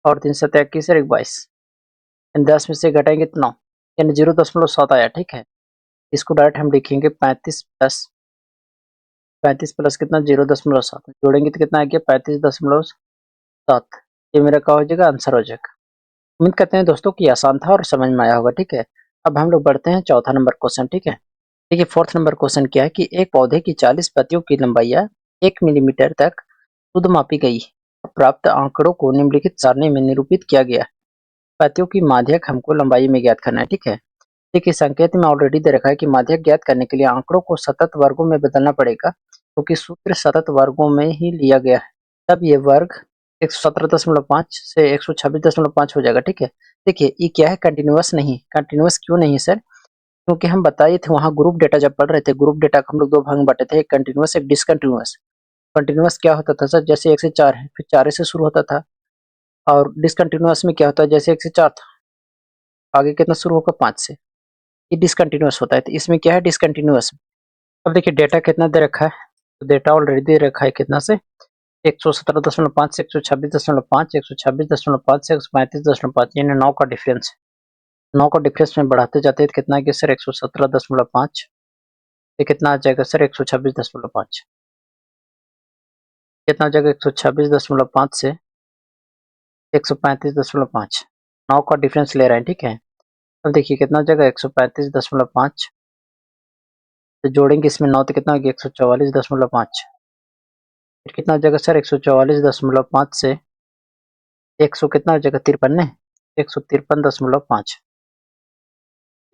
और 3 7 21 और 1 22। 10 में से घटाएंगे तो 9, यानी 0.7 आया। ठीक है, इसको डायरेक्ट हम लिखेंगे 35 प्लस कितना, 0.7 जोड़ेंगे तो कितना आ गया, 35.7। ये मेरा क्या हो जाएगा, आंसर हो जाएगा। उम्मीद करते हैं दोस्तों कि आसान था और समझ में आया होगा। ठीक है, अब हम लोग बढ़ते हैं चौथा नंबर क्वेश्चन। ठीक है, देखिए फोर्थ नंबर क्वेश्चन क्या है कि एक पौधे की 40 पत्तियों की लंबाई 1 मिलीमीटर तक शुद्ध मापी गई। प्राप्त आंकड़ों को निम्नलिखित सारणी में निरूपित किया गया है। पात्यों की माध्यक हमको लंबाई में ज्ञात करना है, ठीक है। देखिए संकेत में ऑलरेडी दे रखा है कि माध्यक ज्ञात करने के लिए आंकड़ों को सतत वर्गों में बदलना पड़ेगा, क्योंकि सूत्र सतत वर्गों में ही लिया गया है। तब ये वर्ग 117.5 से 126.5 हो जाएगा, ठीक है। देखिए ये क्या है, कंटिन्यूअस नहीं। कंटिन्यूअस क्यों नहीं सर? क्योंकि हम बताए थे वहाँ ग्रुप डेटा जब पढ़ रहे थे, ग्रुप डेटा को हम लोग दो भाग में बांटे थे, एक कंटिन्यूअस एक डिसकंटिन्यूअस। कंटिन्यूअस क्या होता था सर, जैसे 1 से 4 है फिर 4 से शुरू होता था, और डिसकंटिन्यूअस में क्या होता है, जैसे 1 से 4 था आगे कितना शुरू होगा 5 से, ये डिसकंटिन्यूअस होता है। तो इसमें क्या है, डिसकंटिन्यूअस। अब देखिए डेटा कितना दे रखा है, तो डेटा ऑलरेडी दे रखा है कितना से 117.5 से 126.5, 126.5 से 135.5, यानी 9 का डिफरेंस है। 9 का डिफरेंस में बढ़ाते जाते हैं तो कितना कि सर 117.5, ये कितना आ जाएगा सर 126.5, कितना आ जाएगा 126.5 से 135.5, 9 का डिफरेंस ले रहे हैं, ठीक है। अब देखिए कितना आ जाएगा 135.5, तो जोड़ेंगे इसमें 9 तो कितना हो गया 144.5, फिर कितना हो जाएगा सर 144.5 से 100 कितना हो जाएगा 53 ने 153.5,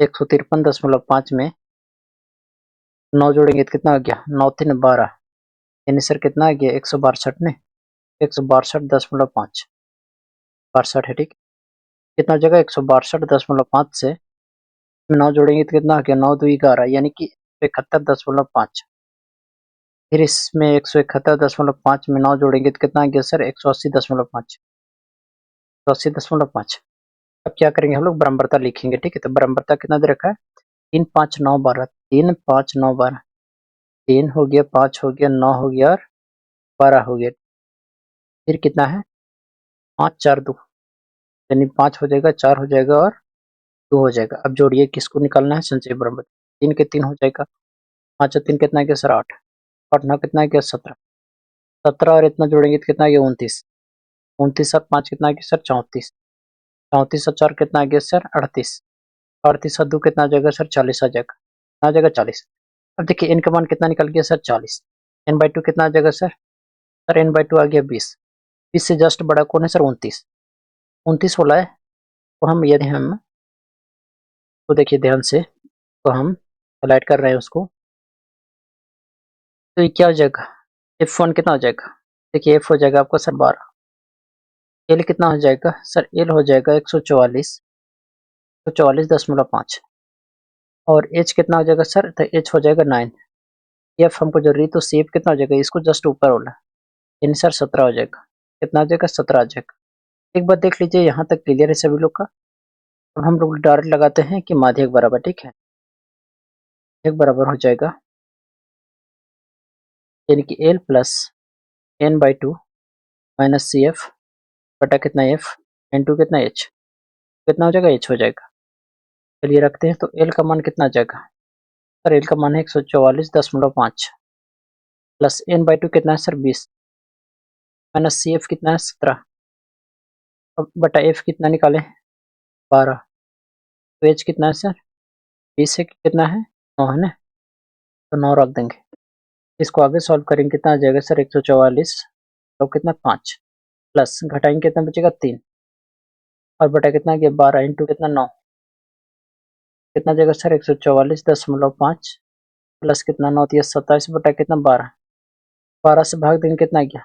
153.5 में 9 जोड़ेंगे तो कितना हो गया 9 3 12, यानी सर कितना आ गया 162 ने 162.5, 62 है, ठीक। कितना हो जाएगा 162.5 से 9 जोड़ेंगे तो कितना आ गया 9 2 11, यानी कि 171.5, फिर इसमें 171.5 में 9 जोड़ेंगे तो कितना आ गया सर 180.5, 180.5। अब क्या करेंगे हम लोग बराबरता लिखेंगे, ठीक है। तो बराबरता कितना दे रखा है 3 5 9 12, 3 5 9 12, 3 हो गया 5 हो गया 9 हो गया और 12 हो गया, फिर कितना है 5 4 2, यानी 5 हो जाएगा 4 हो जाएगा और 2 हो जाएगा। अब जोड़िए किसको निकालना है, संचय बराबर 3 के 3 हो जाएगा, 5 और 3 कितना गया सर 8, और 9 कितना गया 17, 17 और इतना जोड़ेंगे तो कितना गया 29, 29 और 5 कितना गया सर 34, 34 और 4 कितना गया सर 38, 38 और 2 कितना आ जाएगा सर 40 आ जाएगा, आ जाएगा 40। अब देखिए n का मान कितना निकल गया सर 40, n/2 कितना आ जाएगा सर, सर n/2 आ गया 20, 20 से जस्ट बड़ा कौन है सर 29, 29 बोला है। तो हम यदि हम तो देखिए ध्यान से, तो हम हाईलाइट कर रहे हैं उसको, तो ये क्या हो जाएगा F1 कितना हो जाएगा, देखिए F हो जाएगा आपका सर 12, L कितना हो जाएगा सर, L हो जाएगा 144, 144.5, और H कितना हो जाएगा सर, तो H हो जाएगा 9, F हमको जरूरी, तो CF कितना हो जाएगा, इसको जस्ट ऊपर वाला, यानी सर 17 हो जाएगा, कितना आ जाएगा 17 आ जाएगा। एक बार देख लीजिए यहाँ तक क्लियर है सभी लोग का। अब हम लोग डायरेक्ट लगाते हैं कि माध्यक बराबर, ठीक है, एक बराबर हो जाएगा यानी कि L plus n/2 minus C F बटा कितना F n2 कितना H, कितना हो जाएगा H हो जाएगा। चलिए रखते हैं, तो L का मान कितना आ जाएगा सर, L का मान है 144.5 प्लस n/2 कितना है सर 20, माइनस सी एफ कितना है 17, अब बटा F कितना निकाले 12, तो H कितना है सर 20 है, कितना है 9 है ना, तो 9 रख देंगे। इसको आगे सॉल्व करेंगे कितना आ जाएगा सर 144, तो कितना 5 प्लस घटाएंगे कितना बचेगा 3, और बटा कितना गया 12 इंटू कितना 9, कितना जाएगा सर 144.5 प्लस कितना 9 दिया 27 बटा कितना 12, 12 से भाग देंगे कितना गया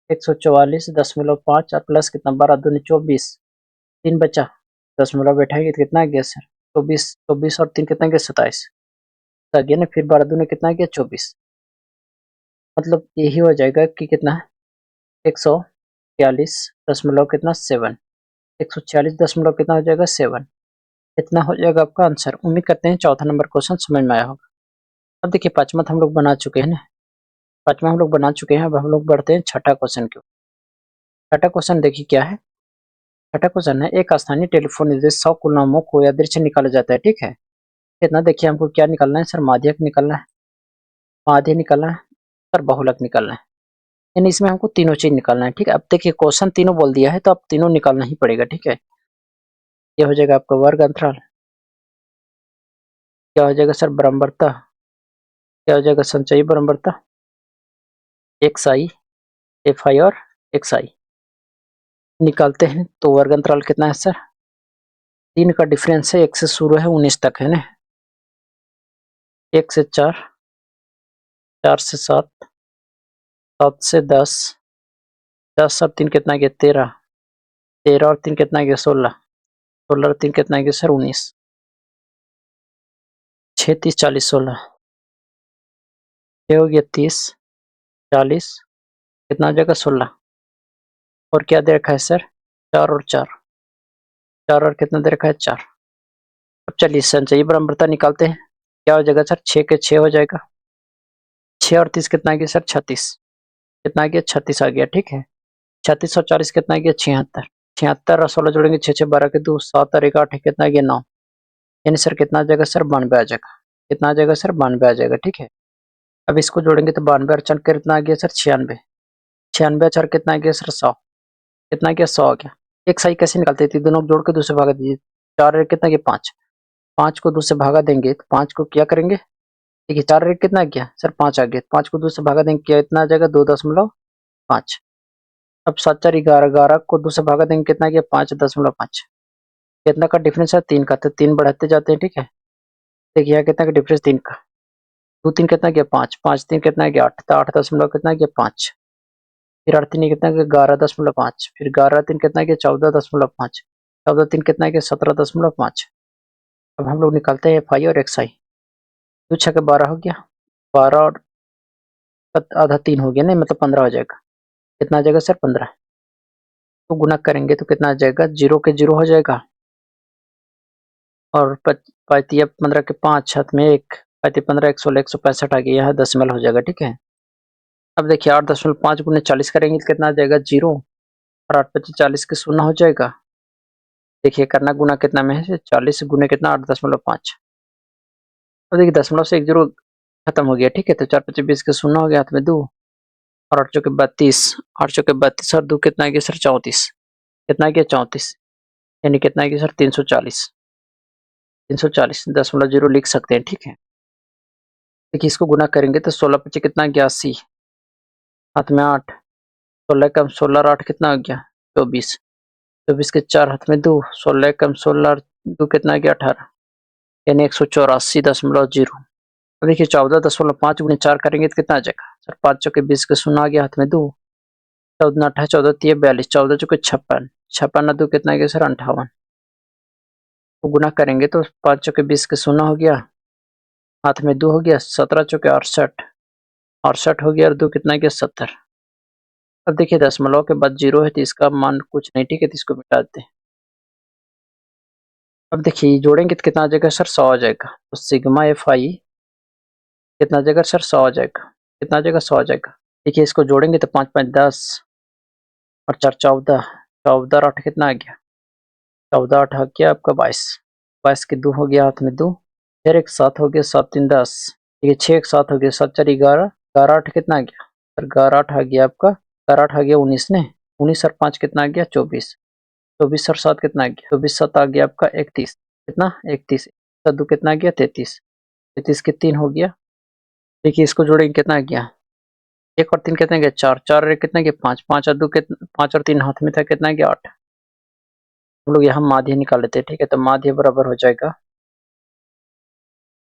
144.5 और प्लस कितना 12 दूनी 24, 3 बचा, दशमलव बैठाएंगे तो कितना गया सर 24, 24 और 3 कितना गया 27 गया ना, फिर 12 दूनी कितना गया 24, मतलब यही हो जाएगा कि कितना 146 दशमलव कितना 7, 146 दशमलव कितना हो जाएगा 7, इतना हो जाएगा आपका आंसर। उम्मीद करते हैं चौथा नंबर क्वेश्चन समझ में आया होगा। अब देखिए पांचवा हम लोग बना चुके हैं ना, पांचवा हम लोग बना चुके हैं, अब हम लोग बढ़ते हैं छठा क्वेश्चन की। छठा क्वेश्चन देखिए क्या है, छठा क्वेश्चन है एक स्थानीय टेलीफोन निर्देश 100 गुलामों को यादृच्छिक निकाला जाता है, ठीक है। इतना देखिए हमको क्या निकालना है सर, माध्यक निकालना है, माध्य निकालना है सर, बहुलक निकालना है, यानी इसमें हमको तीनों चीज निकालना है, ठीक है। अब देखिए क्वेश्चन तीनों बोल दिया है तो अब तीनों निकालना ही पड़ेगा, ठीक है। ये हो जाएगा आपका वर्ग अंतराल, क्या हो जाएगा सर बराबरता, क्या हो जाएगा संचयी बराबरता, एक्स आई एफ आई और xi निकालते हैं तो वर्ग अंतराल कितना है सर? 3 का डिफरेंस है, 1 से शुरू है 19 तक है ना। 1 से 4, 4 से 7, 7 से 10, 10 और 3 कितना गया 13, 13 और 3 कितना गया 16, 16 और 3 कितना गया सर 19, 6 30 40 16, 6 हो गया 30 40, कितना आ जाएगा 16, और क्या दे रखा है सर? 4 और 4, 4 और कितना दे रखा है 4। अब चलिए संचयी बराबरता निकालते हैं। क्या हो जाएगा सर? 6 के 6 हो जाएगा, 6 और 30 कितना आ गया सर 36, कितना आ गया 36 आ गया, ठीक है। 36 और 40 कितना आ गया 76, 76 और 16 जोड़ेंगे 6 6 12 के 2, 7 और 1 8 कितना आ गया 9, यानी सर कितना आ जाएगा सर 92 आ जाएगा, कितना आ जाएगा सर 92 आ जाएगा, ठीक है। अब इसको जोड़ेंगे तो 92 और 4 कितना आ गया सर 96, 96 4 कितना आ गया सर 100, कितना आ गया 100 आ गया। एक सही कैसे निकालते थे? दोनों को जोड़ के 2 से भागा दीजिए, 4 और 1 कितना गया 5, 5 को 2 से भागा देंगे तो 5 को क्या करेंगे, देखिए 4 और 1 कितना गया सर 5 आ गया, 5 को 2 से भागा देंगे क्या इतना आ जाएगा 2.5। अब 7 4 11, 11 को 2 से भागा देंगे कितना गया 5.5, कितना का डिफरेंस है 3 का, तो 3 बढ़ाते जाते हैं, ठीक है। देखिए यहाँ कितना का डिफरेंस 3 का, 2 3 कितना गया 5, 5 3 कितना गया 8, तो 8 दशमलव कितना गया 5, फिर 8 3 कितना गया 11.5, फिर 11 3 कितना गया 14.5, 14 3 कितना गया 17.5। अब हम लोग निकालते हैं एफ आई और एक्स आई, 2 6 के 12 हो गया, 12 और आधा 3 हो गया, नहीं मतलब 15 हो जाएगा, कितना आ जाएगा सर 15, तो गुना करेंगे तो कितना आ जाएगा 0 के 0 हो जाएगा, और 15 के 5 हाथ में 1, 15 116 165 आ गया, यहाँ 10 हो जाएगा, ठीक है। अब देखिए 8.5 गुने 40 करेंगे तो कितना आ जाएगा 0, और 8 25 40 के 0 हो जाएगा। देखिए करना गुना कितना में है 40 गुने कितना 8.5, और देखिए दशमलव से 1 0 खत्म हो गया, ठीक है। तो 4 25 20 के 0 हो गया, हाथ में 2, और 8 चौके 32, 8 चौके 32 और 2 कितना आ गया सर 34, कितना आ गया 34, यानी कितना आ गया सर 340, 340.0 लिख सकते हैं, ठीक है। देखिए इसको गुना करेंगे तो 16 25 कितना आ गया 80, हाथ में 8, 16 कम 16 और 8 कितना आ गया 24, 24 के 4 हाथ में 2, 16 कम 16 और 2 कितना आ गया 18, यानी 184.0। अब देखिए 14.5 गुने 4 करेंगे तो कितना आ जाएगा सर 5 चौके 20 के 0 आ गया, हाथ में 2, 14 18 14 3 42, 14 चौके 56, 56 2 कितना आ गया सर 58, तो गुना करेंगे तो 5 चौके 20 के 0 हो गया, हाथ में 2 हो गया, 17 चौके 68, 68 हो गया, और 2 कितना गया 70। अब देखिए दशमलव के बाद 0 है तो इसका मान कुछ नहीं, ठीक है, तो इसको मिटा देते हैं। अब देखिए जोड़ेंगे तो कितना आ जाएगा सर 100 आ जाएगा, तो सिग्मा एफ आई कितना आ जाएगा सर 100 आ जाएगा, कितना आ जाएगा 100 आ जाएगा। देखिए इसको जोड़ेंगे तो 5 5 10 और 4 14, 14 और 8 कितना आ गया 14 8 आ गया आपका 22, 22 के 2 हो गया, हाथ में 2, फिर एक 7 हो गया, 7 3 10, ये 6 एक 7 हो गया, 7 4 11, 11 8 कितना आ गया सर 11 8 आ गया आपका, 11 8 आ गया 19 ने, 19 और 5 कितना आ गया 24, 24 और 7 कितना आ गया 24 7 आ गया आपका 31, कितना 31, 7 2 कितना आ गया 33, 33 के 3 हो गया। देखिए इसको जोड़ेंगे कितना आ गया 1 और 3 कितना गया 4, 4 और 1 कितना गया 5, 5 और 2 कितना 5 और 3 हाथ में था कितना गया 8। हम लोग यहाँ माध्य निकाल लेते हैं, ठीक है। तो माध्य बराबर हो जाएगा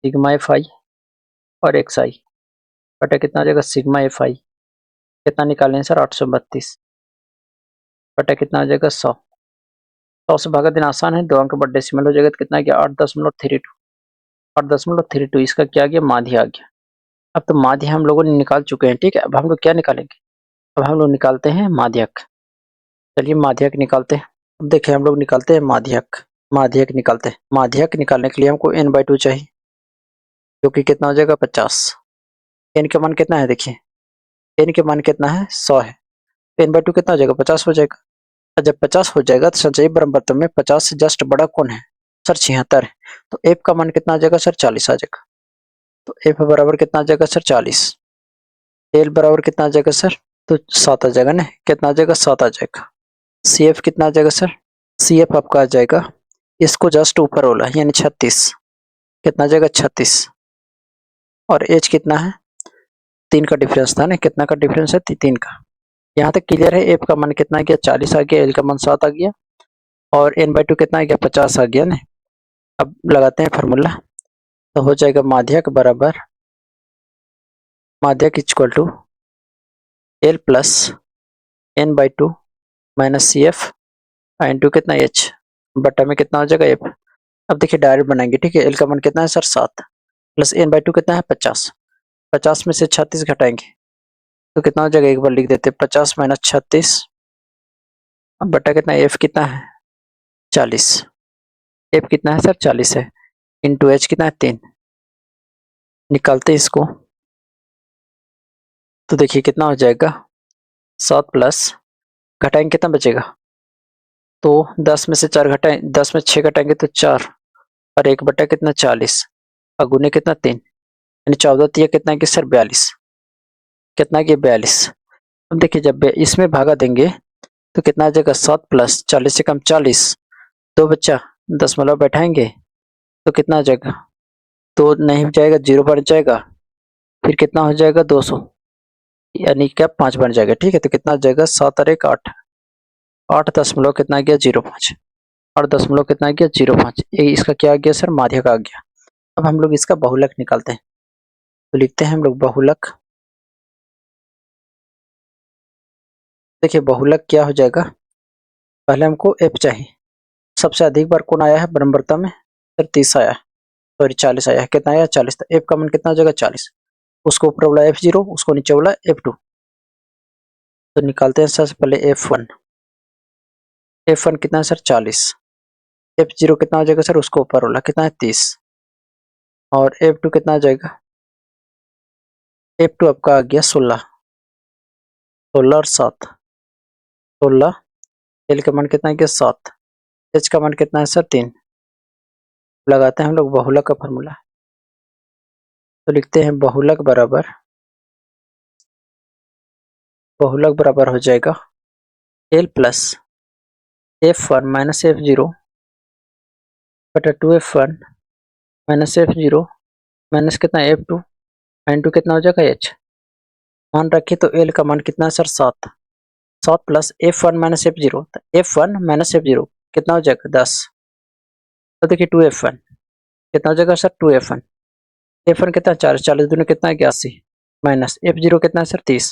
सिग्मा एफ आई और एक्स आई बटा कितना आ जाएगा सिग्मा एफ आई, कितना निकालें सर 832 बटा कितना आ जाएगा 100, 100 से भागा देना आसान है, 2 अंक पर डेसिमल हो जाएगा तो कितना गया 8.32, 8.32, इसका क्या गया माध्य आ गया। अब तो माध्य हम लोगों ने निकाल चुके हैं, ठीक है। अब हम लोग क्या निकालेंगे, अब हम लोग निकालते हैं माध्यक। चलिए माध्यक निकालते हैं। अब देखिए हम लोग निकालते हैं माध्यक, माध्यक निकालते हैं। माध्यक निकालने के लिए हमको n/2 चाहिए, जो कि कितना हो जाएगा 50, n का मान कितना है देखिए, n के मान कितना है 100 है, तो n/2 कितना हो जाएगा 50 हो जाएगा। और जब 50 हो जाएगा तो संचयी बराबर में 50 से जस्ट बड़ा कौन है सर 76 है, तो f का मान कितना आ जाएगा सर 40 आ जाएगा, तो f बराबर कितना आ जाएगा सर 40, l बराबर कितना आ जाएगा सर तो 7 आ जाएगा ना, कितना आ जाएगा 7 आ जाएगा। CF कितना आ जाएगा सर, CF आपका आ जाएगा इसको जस्ट ऊपर वाला यानी 36, कितना आ जाएगा 36, और एज कितना है 3 का डिफरेंस था ना, कितना का डिफरेंस है 3 का, यहाँ तक क्लियर है। एफ का मान कितना आ गया 40 आ गया, एल का मान 7 आ गया और n/2 कितना आ गया 50 आ गया ना। अब लगाते हैं फार्मूला, तो हो जाएगा माध्यक बराबर माध्यक equal to L plus n/2 minus C F into कितना एच बटा में कितना हो जाएगा एफ। अब देखिए डायरेक्ट बनाएंगे, ठीक है। एल का मान कितना है सर 7 प्लस n/2 कितना है 50, 50 में से 36 घटाएंगे तो कितना हो जाएगा, एक बार लिख देते हैं 50 माइनस 36 अब बटा कितना एफ कितना है 40, एफ कितना है सर 40 है, इंटू एच कितना है 3। निकालते हैं इसको तो देखिए कितना हो जाएगा 7 प्लस घटाएंगे कितना बचेगा, तो 10 में से 4 घटाएं, 10 में 6 घटाएंगे तो 4 और 1 बटा कितना 40 और गुने कितना 3 यानी 14 तिया कितना है कि सर 42, कितना कि 42। अब देखिए जब इसमें भागा देंगे तो कितना आ जाएगा 7 प्लस 40 से कम 40, 2 बच्चा 10 बैठाएंगे तो कितना आ जाएगा, तो नहीं जाएगा 0 बन जाएगा, फिर कितना हो जाएगा 200 यानी क्या 5 बन जाएगा, ठीक है। तो कितना आ जाएगा 7 और 1 8, 8 दशमलव कितना आ गया 05 और दशमलव कितना आ गया 05, ये इसका क्या आ गया सर माध्यक आ गया। अब हम लोग इसका बहुलक निकालते हैं, तो लिखते हैं हम लोग बहुलक। देखिए बहुलक क्या हो जाएगा, पहले हमको एफ चाहिए, सबसे अधिक बार कौन आया है बराबरता में सर 30 आया है, सॉरी 40 आया है, कितना आया 40, तो एफ का मान कितना हो जाएगा 40, उसको ऊपर बोला F0 उसको नीचे बोला F2। तो निकालते हैं सबसे पहले F1, F1 कितना है सर 40, F0 कितना हो जाएगा सर उसको ऊपर बोला कितना है 30 और F2 कितना आ जाएगा, F2 आपका आ गया 16, 16 और 7 16, एल का मान कितना आ गया 7, एच का मान कितना है सर 3। लगाते हैं हम लोग बहुलक का फॉर्मूला, तो लिखते हैं बहुलक बराबर हो जाएगा L plus F1 minus F0 बटा 2F1 माइनस F0 माइनस कितना F2 इंटू कितना हो जाएगा H। मान रखिए तो एल का मान कितना है sir 7, 7 plus F1 minus F0, F1 minus F0 कितना हो जाएगा 10, तो देखिए 2F1 कितना हो जाएगा सर 2F1, F1 कितना 4, 40 दूनी कितना है 81 माइनस F0 कितना है सर 30,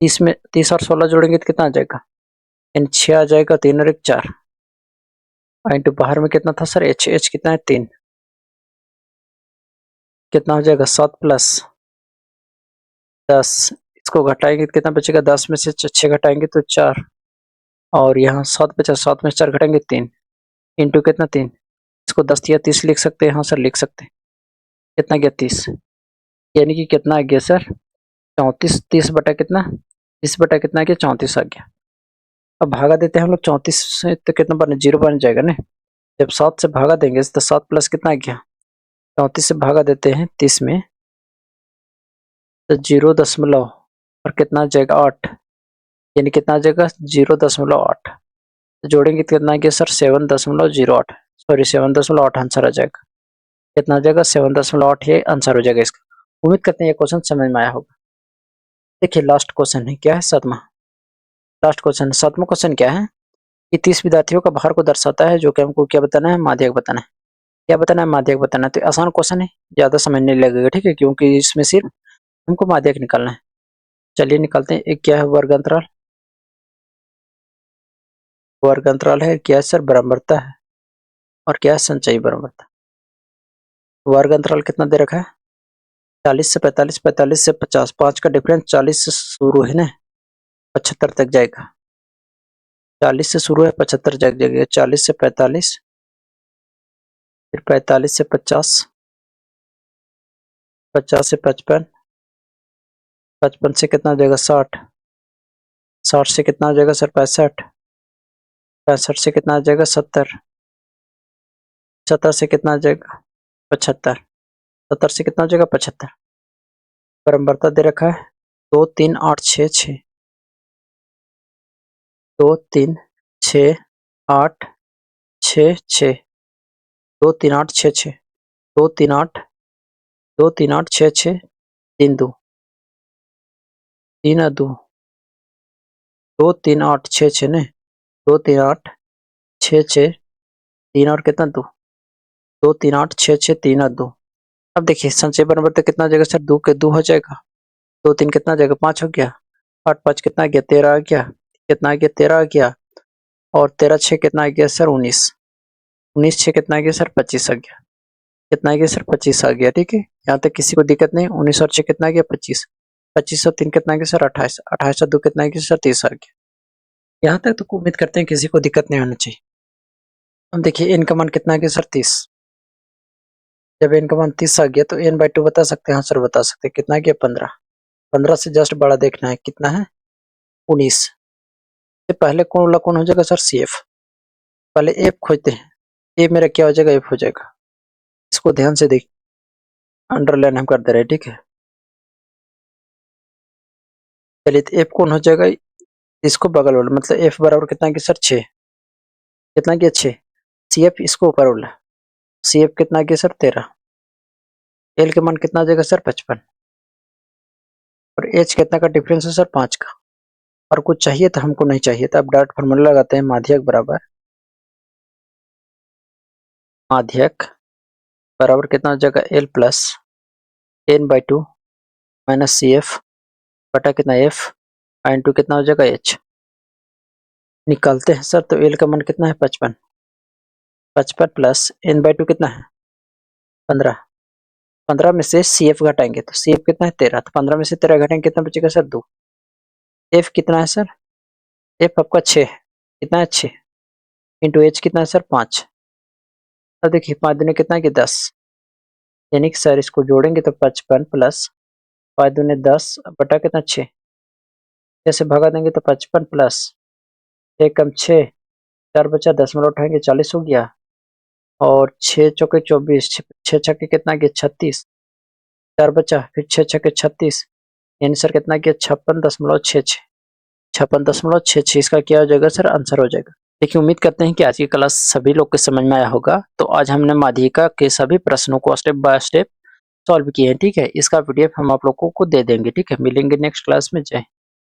30 में 30 और 16 जोड़ेंगे तो कितना आ जाएगा, इन 6 आ जाएगा, 3 और 1 4 इंटू बाहर में कितना था सर H, H कितना है 3, कितना हो जाएगा 7 प्लस 10, इसको घटाएंगे तो कितना बचेगा, 10 में से 6 घटाएंगे तो 4 और यहाँ 7 बचा, 7 में से 4 घटाएंगे 3 इंटू कितना 3, इसको 10 या 30 लिख सकते हैं, हाँ सर लिख सकते हैं, कितना गया 30 यानी कि कितना आ गया सर 34, 30 बटा कितना 30 बटा कितना आ गया 34 आ गया। अब भागा देते हैं हम लोग 34 से तो कितना बने 0 बन जाएगा ना, जब 7 से भागा देंगे तो 7 प्लस कितना आ गया 34 से भागा देते हैं 30 में तो 0 और कितना आ जाएगा 8 यानी कितना आ जाएगा 0.8, तो जोड़ेंगे तो कितना आ गया सर 7.08, सॉरी 7.8 आंसर आ जाएगा, कितना आ जाएगा 7.8 ये आंसर हो जाएगा इसका। उम्मीद करते हैं ये क्वेश्चन समझ में आया होगा। देखिए लास्ट क्वेश्चन है, क्या है सातवां, लास्ट क्वेश्चन सातवां क्वेश्चन क्या है कि 30 विद्यार्थियों का भार को दर्शाता है, जो कि हमको क्या बताना है माध्यक बताना है, क्या बताना है माध्यक बताना है। तो आसान क्वेश्चन है, ज्यादा समय नहीं लगेगा, ठीक है, क्योंकि इसमें सिर्फ हमको माध्यक निकालना है। चलिए निकालते हैं। एक क्या है वर्ग अंतराल, वर्ग अंतराल है, क्या है सर बराबरता है और क्या है संचयी बराबरता। वर्ग अंतराल कितना दे रखा है 40 से 45, 45 से 50, 5 का डिफरेंस 40 से शुरू है ना 75 तक जाएगा, 40 से शुरू है 75 तक जाएगा, 40 से 45 फिर 45 से 50, 50 से 55, 55 से कितना हो जाएगा 60, 60 से कितना हो जाएगा सर 65, 65 से कितना आ जाएगा 70, 70 से कितना आ जाएगा 75, 70 से कितना हो जाएगा 75। बराबरता दे रखा है 2 3 8 6 6, 2 3 6 8 6 6, 2 3 8 6 6, 2 3 8 2 3 8 6 6, 3 2 3 और 2 2 3 8 6 6 ने 2 3 8 6 6 3 और कितना 2 2 3 8 6 6 3 और 2। अब देखिए संचय बराबर तो कितना आ जाएगा सर 2 के 2 हो जाएगा, 2 3 कितना आ जाएगा 5 हो गया, 8 5 कितना आ गया 13 आ गया, कितना आ गया 13 आ गया, और 13 6 कितना आ गया सर 19, 19 6 कितना आ गया सर 25 आ गया, कितना आ गया सर 25 आ गया। ठीक है, यहाँ तक किसी को दिक्कत नहीं। 19 और 6 कितना आ गया 25, 25 और 3 कितना आ गया सर 28, 28 और 2 कितना आ गया सर 30 आ गया। यहाँ तक तो उम्मीद करते हैं किसी को दिक्कत नहीं होना चाहिए। अब देखिए n का मान कितना आ गया सर 30, जब n का मान 30 आ गया तो n/2 बता सकते हैं। हाँ सर बता सकते हैं, कितना आ गया 15, 15 से जस्ट बड़ा देखना है, कितना है 19। से पहले कौन वाला कौन हो जाएगा सर CF, पहले f खोजते हैं, a मेरा क्या हो जाएगा f हो जाएगा। इसको ध्यान से देख, अंडरलाइन हम कर दे रहे हैं। ठीक है, चलिए तो f कौन हो जाएगा, इसको बगल वाला मतलब f बराबर कितना गया सर 6, कितना गया 6, CF इसको ऊपर वाला CF कितना गया सर 13, L के मान कितना आ जाएगा सर 55, और H कितना का डिफरेंस है सर 5 का। और कुछ चाहिए तो हमको नहीं चाहिए, तो अब डायरेक्ट फार्मूला लगाते हैं, माध्यक बराबर माध्यक बराबर कितना हो जाएगा L plus n/2 minus CF बटा कितना F इंटू कितना हो जाएगा H। निकालते हैं सर, तो L का मान कितना है 55, 55 प्लस n/2 कितना है 15, 15 में से CF घटाएंगे तो CF कितना है 13, तो 15 में से 13 घटाएंगे कितना बचेगा सर 2। F कितना है सर, F आपका 6 कितना है 6 इंटू H कितना है सर 5। अब देखिए 5 दूनी कितना है 10, यानी कि सर इसको जोड़ेंगे तो 55 प्लस 5 दूनी 10 बटा कितना 6, जैसे भगा देंगे तो 55 प्लस 1 कम 6, 4 बचा 10 उठाएंगे 40 हो गया, और 6 चौके 24, 6 छक्के कितना गया 36, 4 बचा फिर 6 छक्के 36, यानी सर कितना गया 56.66, 56.66 इसका क्या हो जाएगा सर आंसर हो जाएगा। देखिए उम्मीद करते हैं कि आज की क्लास सभी लोग के समझ में आया होगा। तो आज हमने माध्यिका के सभी प्रश्नों को स्टेप बाय स्टेप सॉल्व किए हैं। ठीक है, इसका PDF हम आप लोगों को दे देंगे। ठीक है, मिलेंगे नेक्स्ट क्लास में। जय